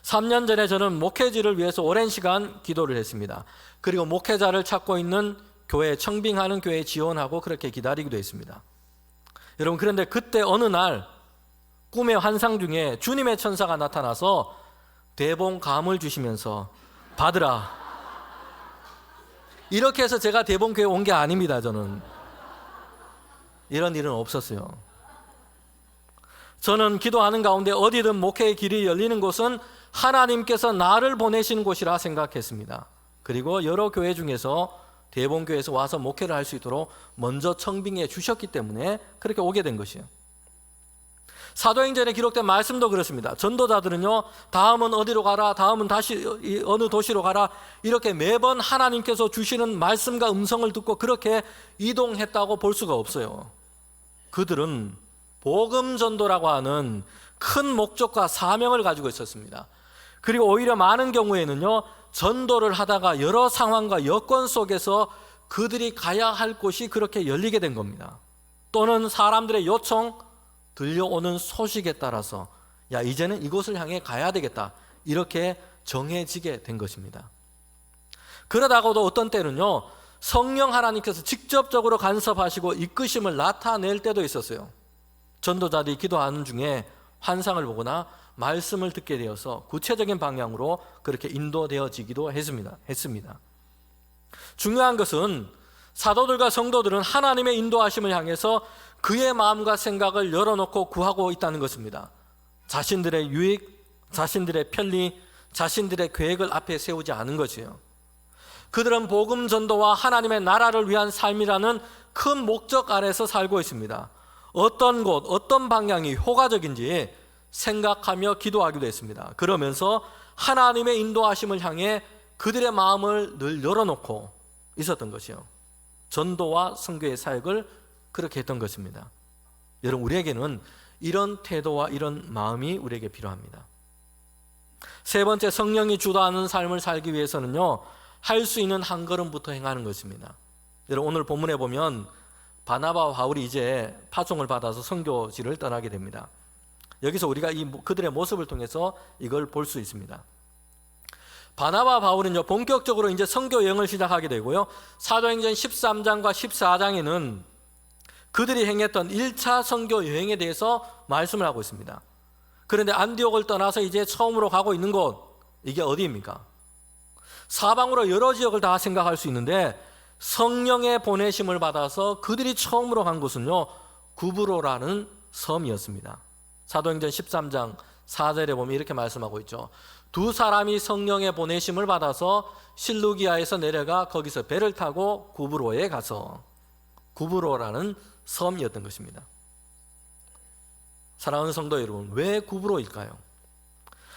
3년 전에 저는 목회지를 위해서 오랜 시간 기도를 했습니다. 그리고 목회자를 찾고 있는 교회, 청빙하는 교회에 지원하고 그렇게 기다리기도 했습니다. 여러분, 그런데 그때 어느 날 꿈의 환상 중에 주님의 천사가 나타나서 대봉감을 주시면서 받으라. 이렇게 해서 제가 대봉교회 온 게 아닙니다. 저는 이런 일은 없었어요. 저는 기도하는 가운데 어디든 목회의 길이 열리는 곳은 하나님께서 나를 보내시는 곳이라 생각했습니다. 그리고 여러 교회 중에서 대봉교회에서 와서 목회를 할 수 있도록 먼저 청빙해 주셨기 때문에 그렇게 오게 된 것이에요. 사도행전에 기록된 말씀도 그렇습니다. 전도자들은요, 다음은 어디로 가라, 다음은 다시 어느 도시로 가라, 이렇게 매번 하나님께서 주시는 말씀과 음성을 듣고 그렇게 이동했다고 볼 수가 없어요. 그들은 복음 전도라고 하는 큰 목적과 사명을 가지고 있었습니다. 그리고 오히려 많은 경우에는요, 전도를 하다가 여러 상황과 여건 속에서 그들이 가야 할 곳이 그렇게 열리게 된 겁니다. 또는 사람들의 요청, 들려오는 소식에 따라서 야, 이제는 이곳을 향해 가야 되겠다, 이렇게 정해지게 된 것입니다. 그러다가도 어떤 때는요, 성령 하나님께서 직접적으로 간섭하시고 이끄심을 나타낼 때도 있었어요. 전도자들이 기도하는 중에 환상을 보거나 말씀을 듣게 되어서 구체적인 방향으로 그렇게 인도되어지기도 했습니다. 중요한 것은 사도들과 성도들은 하나님의 인도하심을 향해서 그의 마음과 생각을 열어놓고 구하고 있다는 것입니다. 자신들의 유익, 자신들의 편리, 자신들의 계획을 앞에 세우지 않은 것이에요. 그들은 복음 전도와 하나님의 나라를 위한 삶이라는 큰 목적 아래서 살고 있습니다. 어떤 곳, 어떤 방향이 효과적인지 생각하며 기도하기도 했습니다. 그러면서 하나님의 인도하심을 향해 그들의 마음을 늘 열어놓고 있었던 것이요, 전도와 선교의 사역을 그렇게 했던 것입니다. 여러분, 우리에게는 이런 태도와 이런 마음이 우리에게 필요합니다. 세 번째, 성령이 주도하는 삶을 살기 위해서는요, 할 수 있는 한 걸음부터 행하는 것입니다. 여러분, 오늘 본문에 보면 바나바와 바울이 이제 파송을 받아서 선교지를 떠나게 됩니다. 여기서 우리가 그들의 모습을 통해서 이걸 볼 수 있습니다. 바나바와 바울은요, 본격적으로 이제 선교 여행을 시작하게 되고요, 사도행전 13장과 14장에는 그들이 행했던 1차 선교 여행에 대해서 말씀을 하고 있습니다. 그런데 안디옥을 떠나서 이제 처음으로 가고 있는 곳, 이게 어디입니까? 사방으로 여러 지역을 다 생각할 수 있는데 성령의 보내심을 받아서 그들이 처음으로 간 곳은요, 구브로라는 섬이었습니다. 사도행전 13장 4절에 보면 이렇게 말씀하고 있죠. 두 사람이 성령의 보내심을 받아서 실루기아에서 내려가 거기서 배를 타고 구브로에 가서, 구브로라는 섬이었던 것입니다. 사랑하는 성도 여러분, 왜 구브로일까요?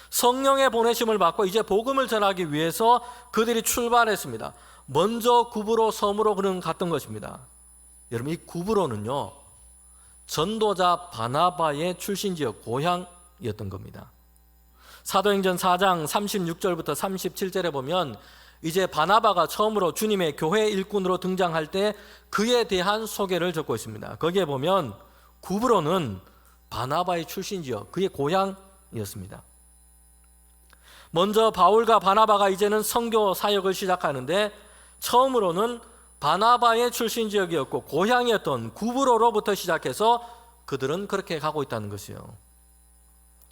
성령의 보내심을 받고 이제 복음을 전하기 위해서 그들이 출발했습니다. 먼저 구브로 섬으로 그는 갔던 것입니다. 여러분, 이 구브로는요, 전도자 바나바의 출신지역, 고향이었던 겁니다. 사도행전 4장 36절부터 37절에 보면 이제 바나바가 처음으로 주님의 교회 일꾼으로 등장할 때 그에 대한 소개를 적고 있습니다. 거기에 보면 구브로는 바나바의 출신지역, 그의 고향이었습니다. 먼저 바울과 바나바가 이제는 선교 사역을 시작하는데 처음으로는 바나바의 출신지역이었고 고향이었던 구브로로부터 시작해서 그들은 그렇게 가고 있다는 것이에요.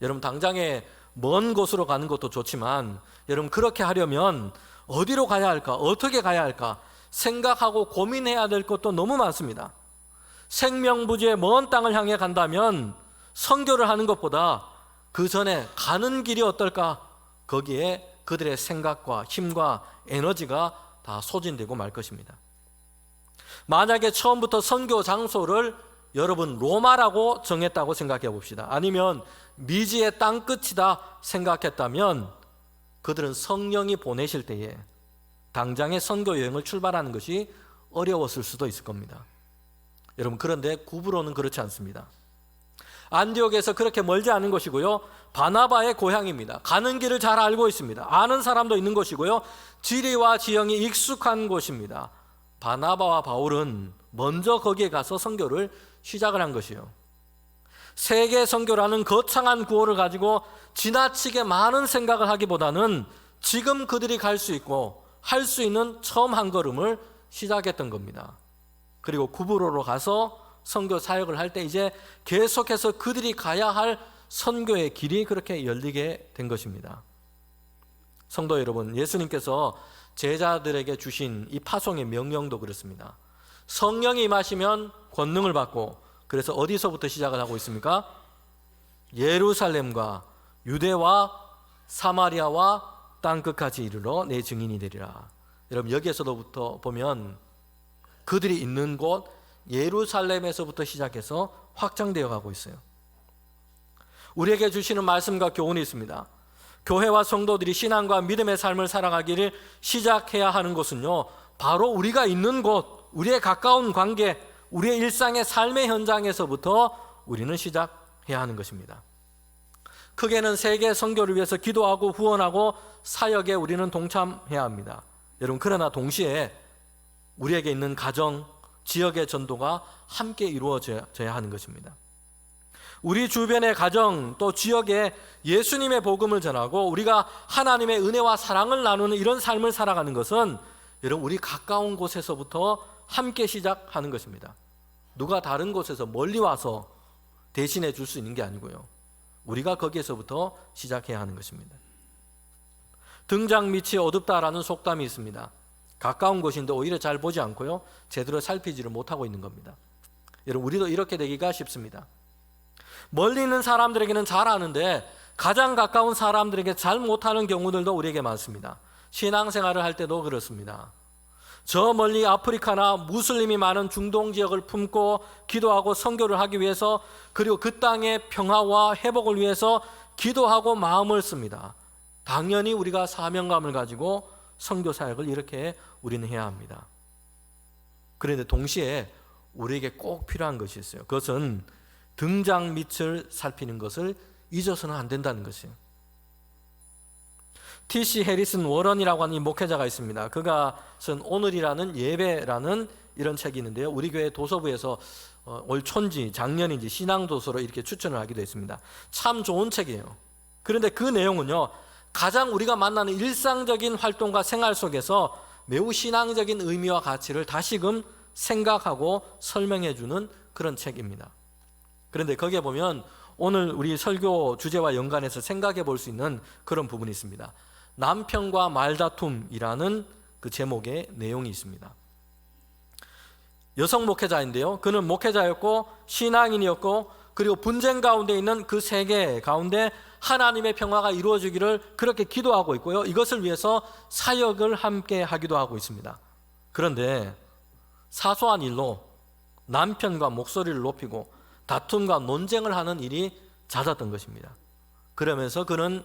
여러분, 당장에 먼 곳으로 가는 것도 좋지만 여러분, 그렇게 하려면 어디로 가야 할까, 어떻게 가야 할까 생각하고 고민해야 될 것도 너무 많습니다. 생명부지의 먼 땅을 향해 간다면 선교를 하는 것보다 그 전에 가는 길이 어떨까, 거기에 그들의 생각과 힘과 에너지가 다 소진되고 말 것입니다. 만약에 처음부터 선교 장소를 여러분 로마라고 정했다고 생각해 봅시다. 아니면 미지의 땅끝이다 생각했다면 그들은 성령이 보내실 때에 당장의 선교 여행을 출발하는 것이 어려웠을 수도 있을 겁니다. 여러분, 그런데 구브로는 그렇지 않습니다. 안디옥에서 그렇게 멀지 않은 것이고요, 바나바의 고향입니다. 가는 길을 잘 알고 있습니다. 아는 사람도 있는 곳이고요, 지리와 지형이 익숙한 곳입니다. 바나바와 바울은 먼저 거기에 가서 선교를 시작을 한 것이에요. 세계 선교라는 거창한 구호를 가지고 지나치게 많은 생각을 하기보다는 지금 그들이 갈 수 있고 할 수 있는 처음 한 걸음을 시작했던 겁니다. 그리고 구브로로 가서 선교 사역을 할 때 이제 계속해서 그들이 가야 할 선교의 길이 그렇게 열리게 된 것입니다. 성도 여러분, 예수님께서 제자들에게 주신 이 파송의 명령도 그렇습니다. 성령이 임하시면 권능을 받고, 그래서 어디서부터 시작을 하고 있습니까? 예루살렘과 유대와 사마리아와 땅끝까지 이르러 내 증인이 되리라. 여러분, 여기에서부터 보면 그들이 있는 곳 예루살렘에서부터 시작해서 확장되어 가고 있어요. 우리에게 주시는 말씀과 교훈이 있습니다. 교회와 성도들이 신앙과 믿음의 삶을 살아가기를 시작해야 하는 것은요, 바로 우리가 있는 곳, 우리의 가까운 관계, 우리의 일상의 삶의 현장에서부터 우리는 시작해야 하는 것입니다. 크게는 세계 선교를 위해서 기도하고 후원하고 사역에 우리는 동참해야 합니다. 여러분, 그러나 동시에 우리에게 있는 가정, 지역의 전도가 함께 이루어져야 하는 것입니다. 우리 주변의 가정 또 지역에 예수님의 복음을 전하고 우리가 하나님의 은혜와 사랑을 나누는 이런 삶을 살아가는 것은 여러분, 우리 가까운 곳에서부터 함께 시작하는 것입니다. 누가 다른 곳에서 멀리 와서 대신해 줄 수 있는 게 아니고요, 우리가 거기에서부터 시작해야 하는 것입니다. 등장 밑이 어둡다라는 속담이 있습니다. 가까운 곳인데 오히려 잘 보지 않고요, 제대로 살피지를 못하고 있는 겁니다. 여러분, 우리도 이렇게 되기가 쉽습니다. 멀리 있는 사람들에게는 잘 아는데 가장 가까운 사람들에게 잘 못하는 경우들도 우리에게 많습니다. 신앙생활을 할 때도 그렇습니다. 저 멀리 아프리카나 무슬림이 많은 중동 지역을 품고 기도하고 선교를 하기 위해서, 그리고 그 땅의 평화와 회복을 위해서 기도하고 마음을 씁니다. 당연히 우리가 사명감을 가지고 선교 사역을 이렇게 우리는 해야 합니다. 그런데 동시에 우리에게 꼭 필요한 것이 있어요. 그것은 등장 밑을 살피는 것을 잊어서는 안 된다는 것이에요. T.C. 해리슨 워런이라고 하는 이 목회자가 있습니다. 그가 쓴 오늘이라는 예배라는 이런 책이 있는데요, 우리 교회 도서부에서 올 촌지 작년인지 신앙도서로 이렇게 추천을 하기도 했습니다. 참 좋은 책이에요. 그런데 그 내용은요, 가장 우리가 만나는 일상적인 활동과 생활 속에서 매우 신앙적인 의미와 가치를 다시금 생각하고 설명해 주는 그런 책입니다. 그런데 거기에 보면 오늘 우리 설교 주제와 연관해서 생각해 볼 수 있는 그런 부분이 있습니다. 남편과 말다툼이라는 그 제목의 내용이 있습니다. 여성 목회자인데요, 그는 목회자였고 신앙인이었고, 그리고 분쟁 가운데 있는 그 세계 가운데 하나님의 평화가 이루어지기를 그렇게 기도하고 있고요, 이것을 위해서 사역을 함께 하기도 하고 있습니다. 그런데 사소한 일로 남편과 목소리를 높이고 다툼과 논쟁을 하는 일이 잦았던 것입니다. 그러면서 그는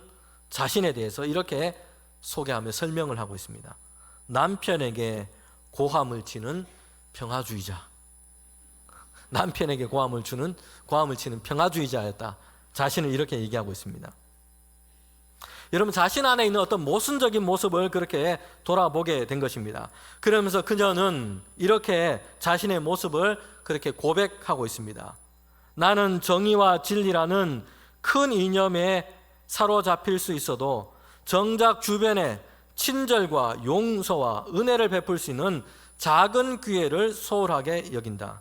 자신에 대해서 이렇게 소개하며 설명을 하고 있습니다. 남편에게 고함을 치는 평화주의자, 남편에게 고함을 치는 평화주의자였다. 자신을 이렇게 얘기하고 있습니다. 여러분, 자신 안에 있는 어떤 모순적인 모습을 그렇게 돌아보게 된 것입니다. 그러면서 그녀는 이렇게 자신의 모습을 그렇게 고백하고 있습니다. 나는 정의와 진리라는 큰 이념에 사로잡힐 수 있어도 정작 주변에 친절과 용서와 은혜를 베풀 수 있는 작은 기회를 소홀하게 여긴다.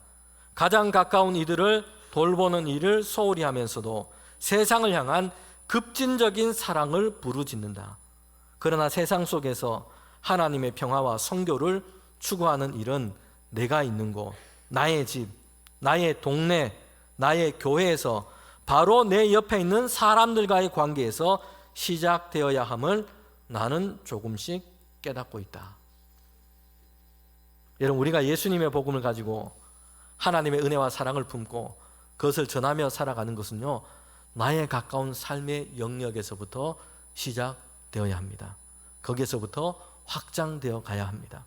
가장 가까운 이들을 돌보는 일을 소홀히 하면서도 세상을 향한 급진적인 사랑을 부르짖는다. 그러나 세상 속에서 하나님의 평화와 선교를 추구하는 일은 내가 있는 곳, 나의 집, 나의 동네, 나의 교회에서 바로 내 옆에 있는 사람들과의 관계에서 시작되어야 함을 나는 조금씩 깨닫고 있다. 여러분, 우리가 예수님의 복음을 가지고 하나님의 은혜와 사랑을 품고 그것을 전하며 살아가는 것은요, 나의 가까운 삶의 영역에서부터 시작되어야 합니다. 거기에서부터 확장되어 가야 합니다.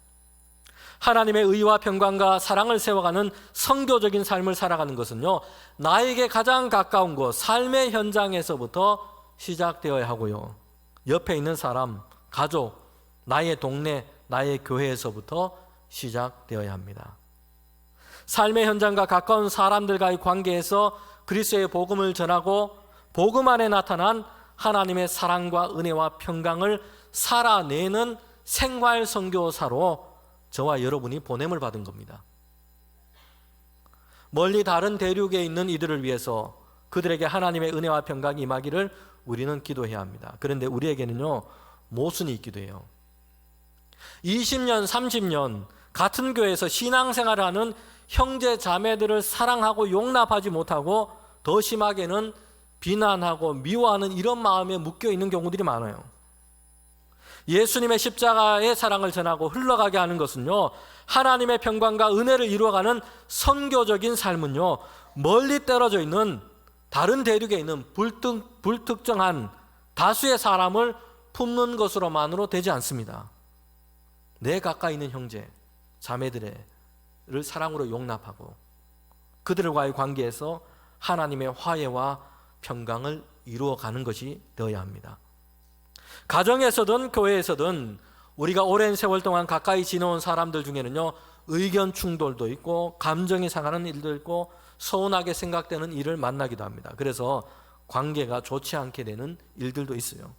하나님의 의와 평강과 사랑을 세워가는 선교적인 삶을 살아가는 것은요, 나에게 가장 가까운 곳, 삶의 현장에서부터 시작되어야 하고요, 옆에 있는 사람, 가족, 나의 동네, 나의 교회에서부터 시작되어야 합니다. 삶의 현장과 가까운 사람들과의 관계에서 그리스도의 복음을 전하고 복음 안에 나타난 하나님의 사랑과 은혜와 평강을 살아내는 생활 선교사로 저와 여러분이 보냄을 받은 겁니다. 멀리 다른 대륙에 있는 이들을 위해서 그들에게 하나님의 은혜와 평강이 임하기를 우리는 기도해야 합니다. 그런데 우리에게는요, 모순이 있기도 해요. 20년, 30년 같은 교회에서 신앙생활을 하는 형제 자매들을 사랑하고 용납하지 못하고 더 심하게는 비난하고 미워하는 이런 마음에 묶여 있는 경우들이 많아요. 예수님의 십자가의 사랑을 전하고 흘러가게 하는 것은요, 하나님의 평강과 은혜를 이루어가는 선교적인 삶은요, 멀리 떨어져 있는 다른 대륙에 있는 불특정한 다수의 사람을 품는 것으로만으로 되지 않습니다. 내 가까이 있는 형제, 자매들을 사랑으로 용납하고 그들과의 관계에서 하나님의 화해와 평강을 이루어가는 것이 되어야 합니다. 가정에서든 교회에서든 우리가 오랜 세월 동안 가까이 지내온 사람들 중에는요, 의견 충돌도 있고 감정이 상하는 일도 있고 서운하게 생각되는 일을 만나기도 합니다. 그래서 관계가 좋지 않게 되는 일들도 있어요.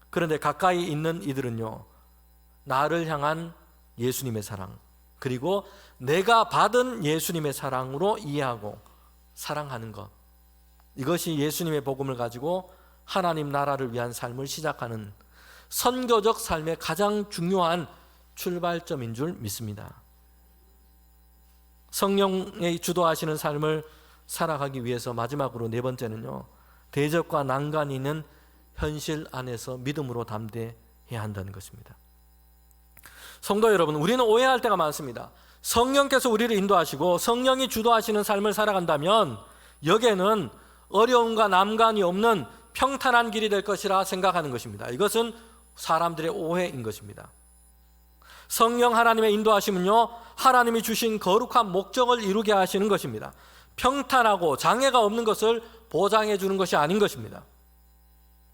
그런데 가까이 있는 이들은요, 나를 향한 예수님의 사랑, 그리고 내가 받은 예수님의 사랑으로 이해하고 사랑하는 것, 이것이 예수님의 복음을 가지고 하나님 나라를 위한 삶을 시작하는 선교적 삶의 가장 중요한 출발점인 줄 믿습니다. 성령의 주도하시는 삶을 살아가기 위해서 마지막으로 네 번째는요, 대적과 난간이 있는 현실 안에서 믿음으로 담대해야 한다는 것입니다. 성도 여러분, 우리는 오해할 때가 많습니다. 성령께서 우리를 인도하시고 성령이 주도하시는 삶을 살아간다면 여기에는 어려움과 난간이 없는 평탄한 길이 될 것이라 생각하는 것입니다. 이것은 사람들의 오해인 것입니다. 성령 하나님의 인도하심은요, 하나님이 주신 거룩한 목적을 이루게 하시는 것입니다. 평탄하고 장애가 없는 것을 보장해 주는 것이 아닌 것입니다.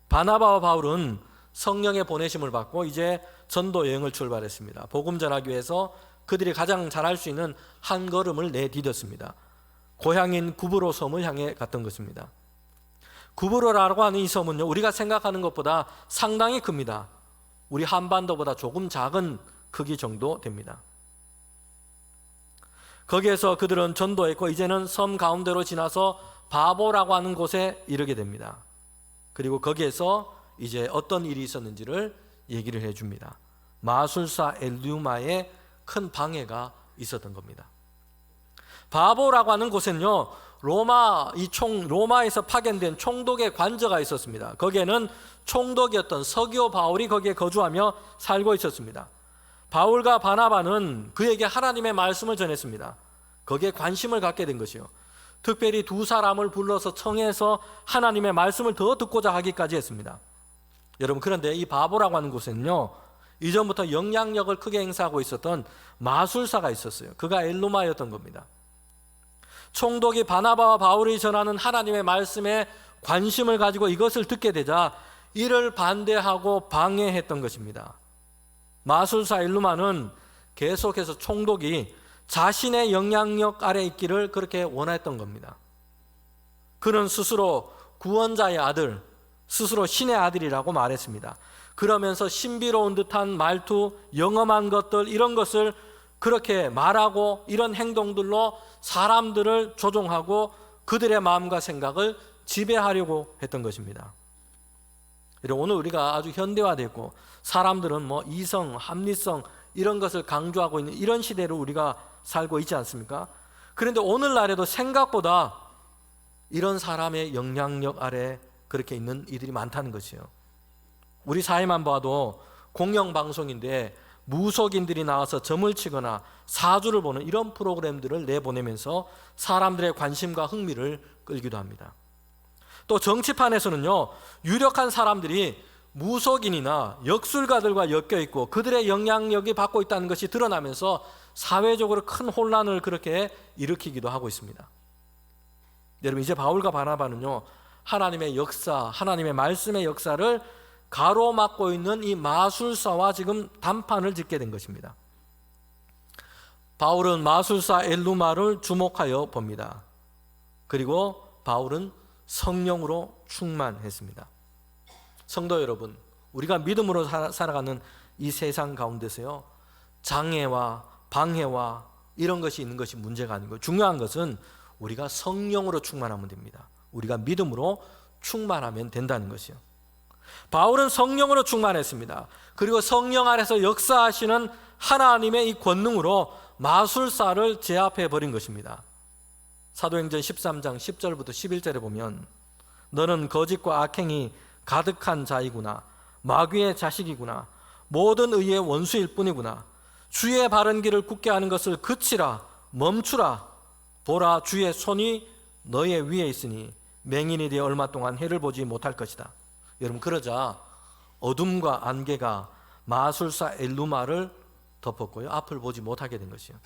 바나바와 바울은 성령의 보내심을 받고 이제 전도 여행을 출발했습니다. 복음 전하기 위해서 그들이 가장 잘할 수 있는 한 걸음을 내디뎠습니다. 고향인 구브로 섬을 향해 갔던 것입니다. 구브로라고 하는 이 섬은요, 우리가 생각하는 것보다 상당히 큽니다. 우리 한반도보다 조금 작은 크기 정도 됩니다. 거기에서 그들은 전도했고 이제는 섬 가운데로 지나서 바보라고 하는 곳에 이르게 됩니다. 그리고 거기에서 이제 어떤 일이 있었는지를 얘기를 해줍니다. 마술사 엘류마의 큰 방해가 있었던 겁니다. 바보라고 하는 곳은요, 로마에서 파견된 총독의 관저가 있었습니다. 거기에는 총독이었던 서기오 바울이 거기에 거주하며 살고 있었습니다. 바울과 바나바는 그에게 하나님의 말씀을 전했습니다. 거기에 관심을 갖게 된 것이요, 특별히 두 사람을 불러서 청해서 하나님의 말씀을 더 듣고자 하기까지 했습니다. 여러분, 그런데 이 바보라고 하는 곳에는요, 이전부터 영향력을 크게 행사하고 있었던 마술사가 있었어요. 그가 엘루마였던 겁니다. 총독이 바나바와 바울이 전하는 하나님의 말씀에 관심을 가지고 이것을 듣게 되자 이를 반대하고 방해했던 것입니다. 마술사 엘루마는 계속해서 총독이 자신의 영향력 아래 있기를 그렇게 원했던 겁니다. 그는 스스로 구원자의 아들, 스스로 신의 아들이라고 말했습니다. 그러면서 신비로운 듯한 말투, 영험한 것들, 이런 것을 그렇게 말하고 이런 행동들로 사람들을 조종하고 그들의 마음과 생각을 지배하려고 했던 것입니다. 오늘 우리가 아주 현대화되고 사람들은 이성, 합리성 이런 것을 강조하고 있는 이런 시대로 우리가 살고 있지 않습니까? 그런데 오늘날에도 생각보다 이런 사람의 영향력 아래 그렇게 있는 이들이 많다는 것이에요. 우리 사회만 봐도 공영방송인데 무속인들이 나와서 점을 치거나 사주를 보는 이런 프로그램들을 내보내면서 사람들의 관심과 흥미를 끌기도 합니다. 또 정치판에서는요, 유력한 사람들이 무속인이나 역술가들과 엮여 있고 그들의 영향력이 받고 있다는 것이 드러나면서 사회적으로 큰 혼란을 그렇게 일으키기도 하고 있습니다. 여러분, 이제 바울과 바나바는요, 하나님의 역사, 하나님의 말씀의 역사를 가로막고 있는 이 마술사와 지금 단판을 짓게 된 것입니다. 바울은 마술사 엘루마를 주목하여 봅니다. 그리고 바울은 성령으로 충만했습니다. 성도 여러분, 우리가 믿음으로 살아가는 이 세상 가운데서요, 장애와 방해와 이런 것이 있는 것이 문제가 아니고 중요한 것은 우리가 성령으로 충만하면 됩니다. 우리가 믿음으로 충만하면 된다는 것이요. 바울은 성령으로 충만했습니다. 그리고 성령 안에서 역사하시는 하나님의 이 권능으로 마술사를 제압해 버린 것입니다. 사도행전 13장 10절부터 11절에 보면 너는 거짓과 악행이 가득한 자이구나. 마귀의 자식이구나. 모든 의의 원수일 뿐이구나. 주의 바른 길을 굳게 하는 것을 그치라. 멈추라. 보라, 주의 손이 너의 위에 있으니 맹인이 되어 얼마 동안 해를 보지 못할 것이다. 여러분, 그러자 어둠과 안개가 마술사 엘루마를 덮었고요, 앞을 보지 못하게 된 것이요.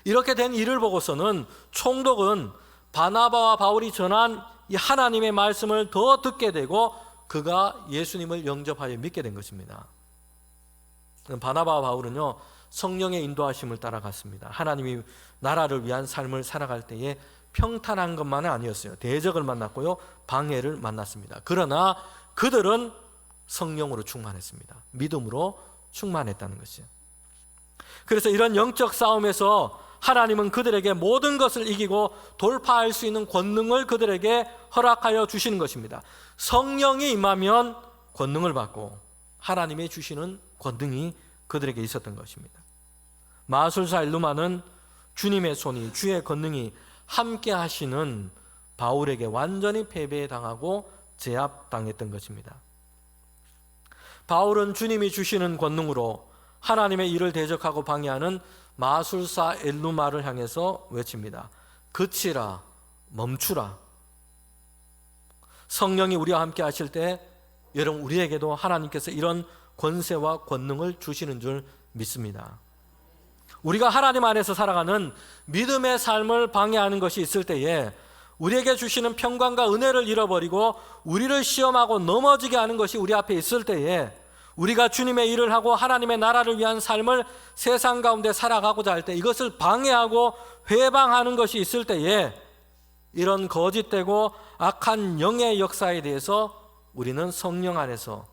이렇게 된 일을 보고서는 총독은 바나바와 바울이 전한 이 하나님의 말씀을 더 듣게 되고 그가 예수님을 영접하여 믿게 된 것입니다. 바나바와 바울은요, 성령의 인도하심을 따라갔습니다. 하나님이 나라를 위한 삶을 살아갈 때에 평탄한 것만은 아니었어요. 대적을 만났고요, 방해를 만났습니다. 그러나 그들은 성령으로 충만했습니다. 믿음으로 충만했다는 것이요. 그래서 이런 영적 싸움에서 하나님은 그들에게 모든 것을 이기고 돌파할 수 있는 권능을 그들에게 허락하여 주시는 것입니다. 성령이 임하면 권능을 받고 하나님이 주시는 권능이 그들에게 있었던 것입니다. 마술사 엘루마는 주님의 손이, 주의 권능이 함께 하시는 바울에게 완전히 패배당하고 제압당했던 것입니다. 바울은 주님이 주시는 권능으로 하나님의 일을 대적하고 방해하는 마술사 엘루마를 향해서 외칩니다. 그치라, 멈추라. 성령이 우리와 함께 하실 때 여러분, 우리에게도 하나님께서 이런 권세와 권능을 주시는 줄 믿습니다. 우리가 하나님 안에서 살아가는 믿음의 삶을 방해하는 것이 있을 때에 우리에게 주시는 평강과 은혜를 잃어버리고 우리를 시험하고 넘어지게 하는 것이 우리 앞에 있을 때에 우리가 주님의 일을 하고 하나님의 나라를 위한 삶을 세상 가운데 살아가고자 할 때 이것을 방해하고 회방하는 것이 있을 때에 이런 거짓되고 악한 영의 역사에 대해서 우리는 성령 안에서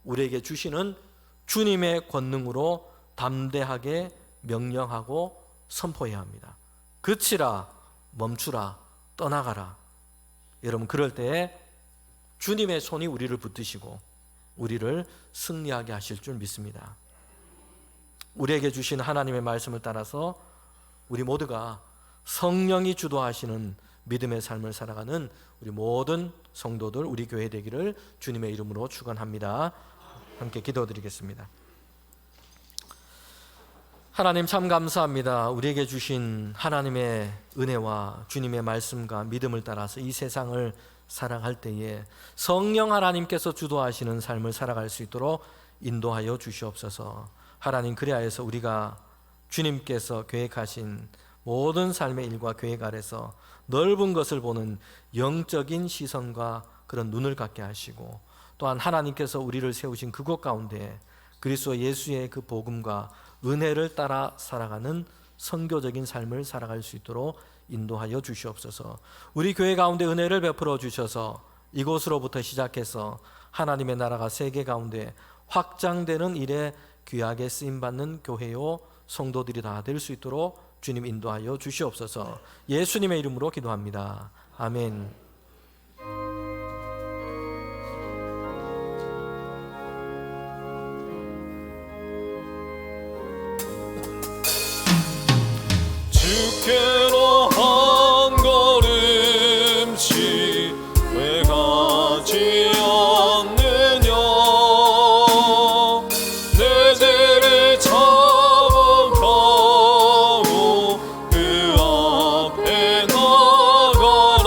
우리에게 주시는 주님의 권능으로 담대하게 명령하고 선포해야 합니다. 그치라, 멈추라, 떠나가라. 여러분, 그럴 때에 주님의 손이 우리를 붙드시고 우리를 승리하게 하실 줄 믿습니다. 우리에게 주신 하나님의 말씀을 따라서 우리 모두가 성령이 주도하시는 믿음의 삶을 살아가는 우리 모든 성도들, 우리 교회 되기를 주님의 이름으로 축원합니다. 함께 기도드리겠습니다. 하나님, 참 감사합니다. 우리에게 주신 하나님의 은혜와 주님의 말씀과 믿음을 따라서 이 세상을 살아갈 때에 성령 하나님께서 주도하시는 삶을 살아갈 수 있도록 인도하여 주시옵소서. 하나님, 그리하여서 우리가 주님께서 계획하신 모든 삶의 일과 계획 아래서 넓은 것을 보는 영적인 시선과 그런 눈을 갖게 하시고, 또한 하나님께서 우리를 세우신 그곳 가운데 그리스도 예수의 그 복음과 은혜를 따라 살아가는 선교적인 삶을 살아갈 수 있도록 인도하여 주시옵소서. 우리 교회 가운데 은혜를 베풀어 주셔서 이곳으로부터 시작해서 하나님의 나라가 세계 가운데 확장되는 일에 귀하게 쓰임받는 교회요 성도들이 다 될 수 있도록 주님 인도하여 주시옵소서. 예수님의 이름으로 기도합니다. 아멘.
주께로 한 걸음씩 왜 가지 않느냐. 내 죄를 자복하고 그 앞에 나가라.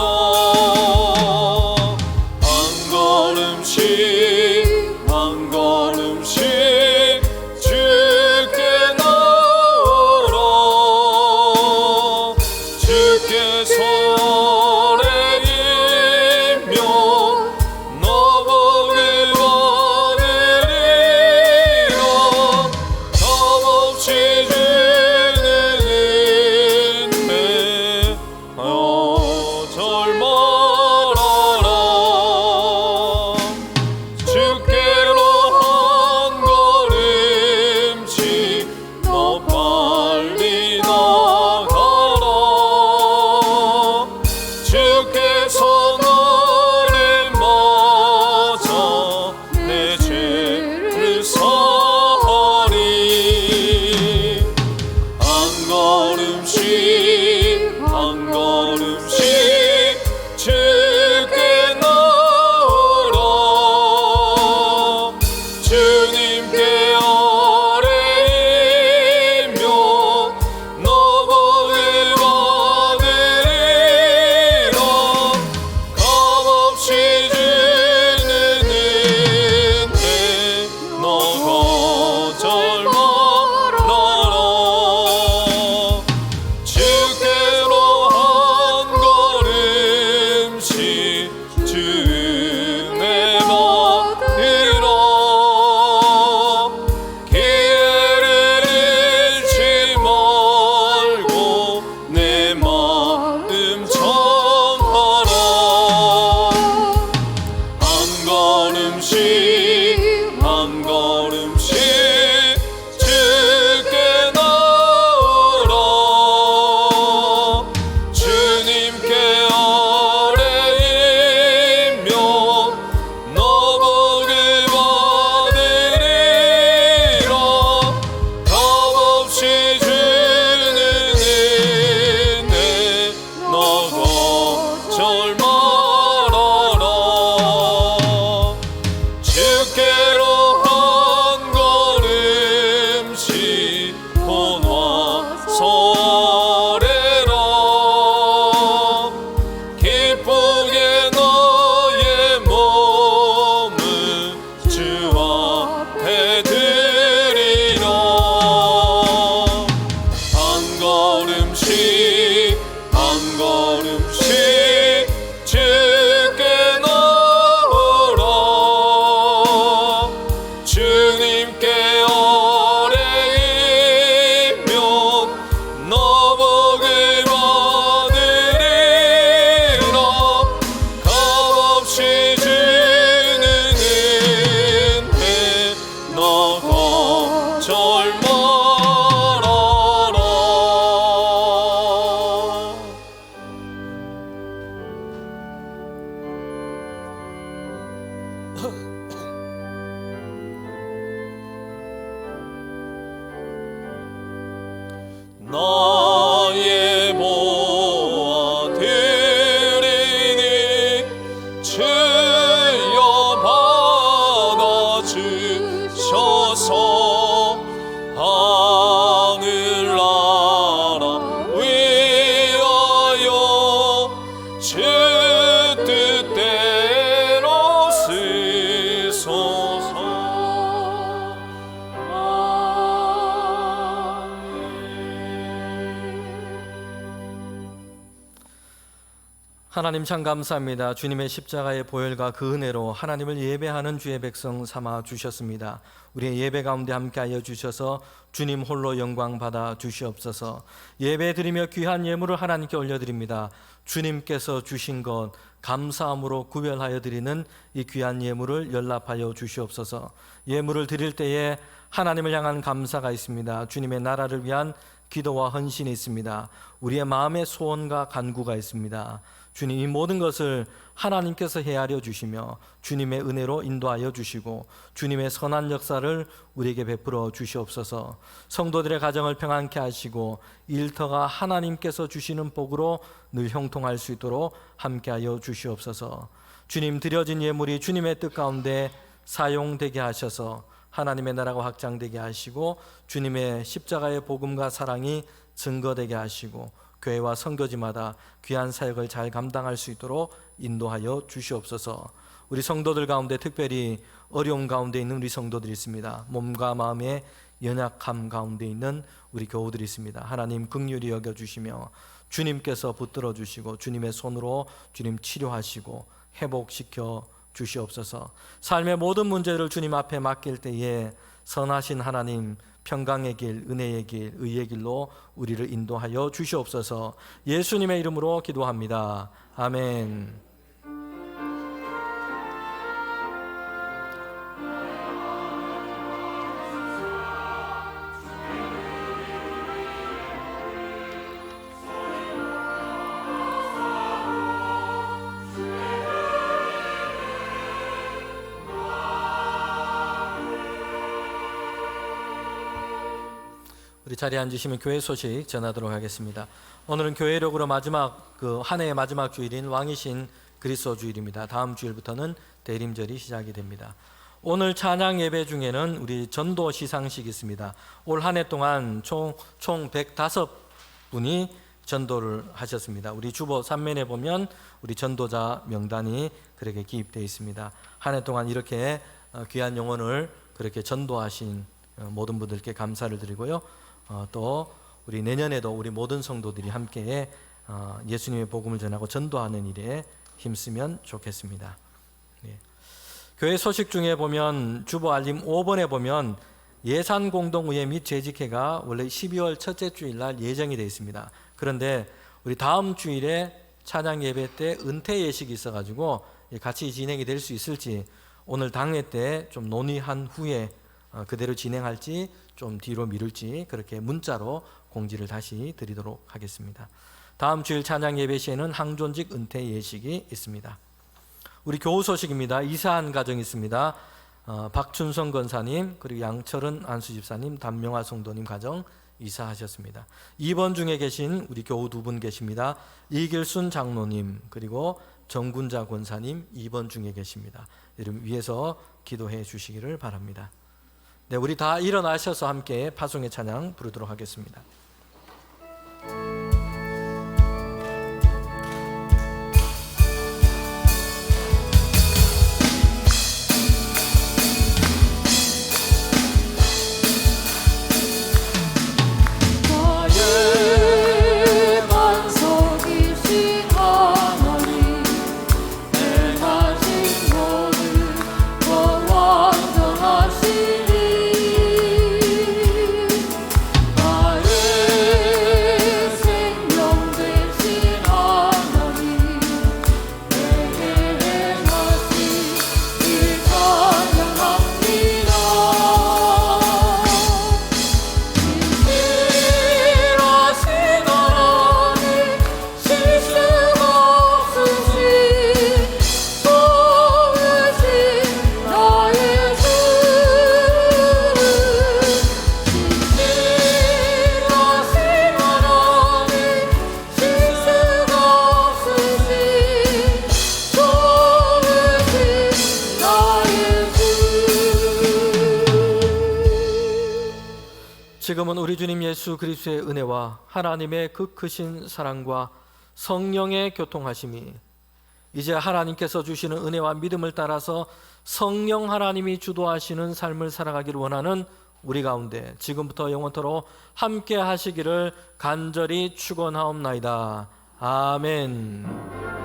주께서 나를 맞아 내 죄를 사하리. 한 걸음씩 한 걸음씩 주께 나아라. 주님께 아뢰이며 너복을 받으리라. 값없이 주는 은혜 너 거절 말아라. 주께로 한 걸음씩 주 은혜 받으라. 기회를 잃지 말고 내 마음 정하라. 한 걸음씩 한 걸음씩 주께 나아라. 주님께 아뢰이며 너복을 받으리라. 값없이 주는 은혜 너 거절 말아라. 주께로 한 걸음씩 곧 와서 아뢰라. 기쁘게 너의 몸을 주 앞에 드리라. 한 걸음씩 한 걸음씩 주께 나아라. 주님께 아뢰이며 너복을 받으리라. 값없이 주는 은혜 너 거절 말아라. 나의 보아 드리니 주여 받아주셔서 하늘나라 위하여 주 뜻대로 쓰소서.
하나님 참 감사합니다. 주님의 십자가의 보혈과 그 은혜로 하나님을 예배하는 주의 백성 삼아 주셨습니다. 우리의 예배 가운데 함께하여 주셔서 주님 홀로 영광 받아 주시옵소서. 예배 드리며 귀한 예물을 하나님께 올려드립니다. 주님께서 주신 것 감사함으로 구별하여 드리는 이 귀한 예물을 연락하여 주시옵소서. 예물을 드릴 때에 하나님을 향한 감사가 있습니다. 주님의 나라를 위한 기도와 헌신이 있습니다. 우리의 마음의 소원과 간구가 있습니다. 주님, 이 모든 것을 하나님께서 헤아려 주시며 주님의 은혜로 인도하여 주시고 주님의 선한 역사를 우리에게 베풀어 주시옵소서. 성도들의 가정을 평안케 하시고 일터가 하나님께서 주시는 복으로 늘 형통할 수 있도록 함께하여 주시옵소서. 주님, 드려진 예물이 주님의 뜻 가운데 사용되게 하셔서 하나님의 나라가 확장되게 하시고 주님의 십자가의 복음과 사랑이 증거되게 하시고 교회와 선교지마다 귀한 사역을 잘 감당할 수 있도록 인도하여 주시옵소서. 우리 성도들 가운데 특별히 어려움 가운데 있는 우리 성도들이 있습니다. 몸과 마음의 연약함 가운데 있는 우리 교우들이 있습니다. 하나님 긍휼히 여겨주시며 주님께서 붙들어 주시고 주님의 손으로 주님 치료하시고 회복시켜 주시옵소서. 삶의 모든 문제를 주님 앞에 맡길 때에 선하신 하나님 평강의 길, 은혜의 길, 의의 길로 우리를 인도하여 주시옵소서. 예수님의 이름으로 기도합니다. 아멘. 우리 자리에 앉으시면 교회 소식 전하도록 하겠습니다. 오늘은 교회력으로 마지막 한 해의 마지막 주일인 왕이신 그리스도 주일입니다. 다음 주일부터는 대림절이 시작이 됩니다. 오늘 찬양 예배 중에는 우리 전도 시상식이 있습니다. 올 한 해 동안 총 105분이 전도를 하셨습니다. 우리 주보 3면에 보면 우리 전도자 명단이 그렇게 기입되어 있습니다. 한 해 동안 이렇게 귀한 영혼을 그렇게 전도하신 모든 분들께 감사를 드리고요. 또 우리 내년에도 우리 모든 성도들이 함께 예수님의 복음을 전하고 전도하는 일에 힘쓰면 좋겠습니다. 네. 교회 소식 중에 보면 주보 알림 5번에 보면 예산공동의회 및 재직회가 원래 12월 첫째 주일날 예정이 되어 있습니다. 그런데 우리 다음 주일에 찬양 예배 때 은퇴 예식이 있어가지고 같이 진행이 될 수 있을지 오늘 당회 때 좀 논의한 후에 그대로 진행할지 좀 뒤로 미룰지 그렇게 문자로 공지를 다시 드리도록 하겠습니다. 다음 주일 찬양 예배 시에는 항존직 은퇴 예식이 있습니다. 우리 교우 소식입니다. 이사한 가정이 있습니다. 박춘성 권사님 그리고 양철은 안수집사님 담명화 성도님 가정 이사하셨습니다. 2번 중에 계신 우리 교우 2분 계십니다. 이길순 장로님 그리고 정군자 권사님 2번 중에 계십니다. 여러분 위에서 기도해 주시기를 바랍니다. 네, 우리 다 일어나셔서 함께 파송의 찬양 부르도록 하겠습니다. 지금은 우리 주님 예수 그리스도의 은혜와 하나님의 그 크신 사랑과 성령의 교통하심이 이제 하나님께서 주시는 은혜와 믿음을 따라서 성령 하나님이 주도하시는 삶을 살아가기를 원하는 우리 가운데 지금부터 영원토록 함께 하시기를 간절히 축원하옵나이다. 아멘.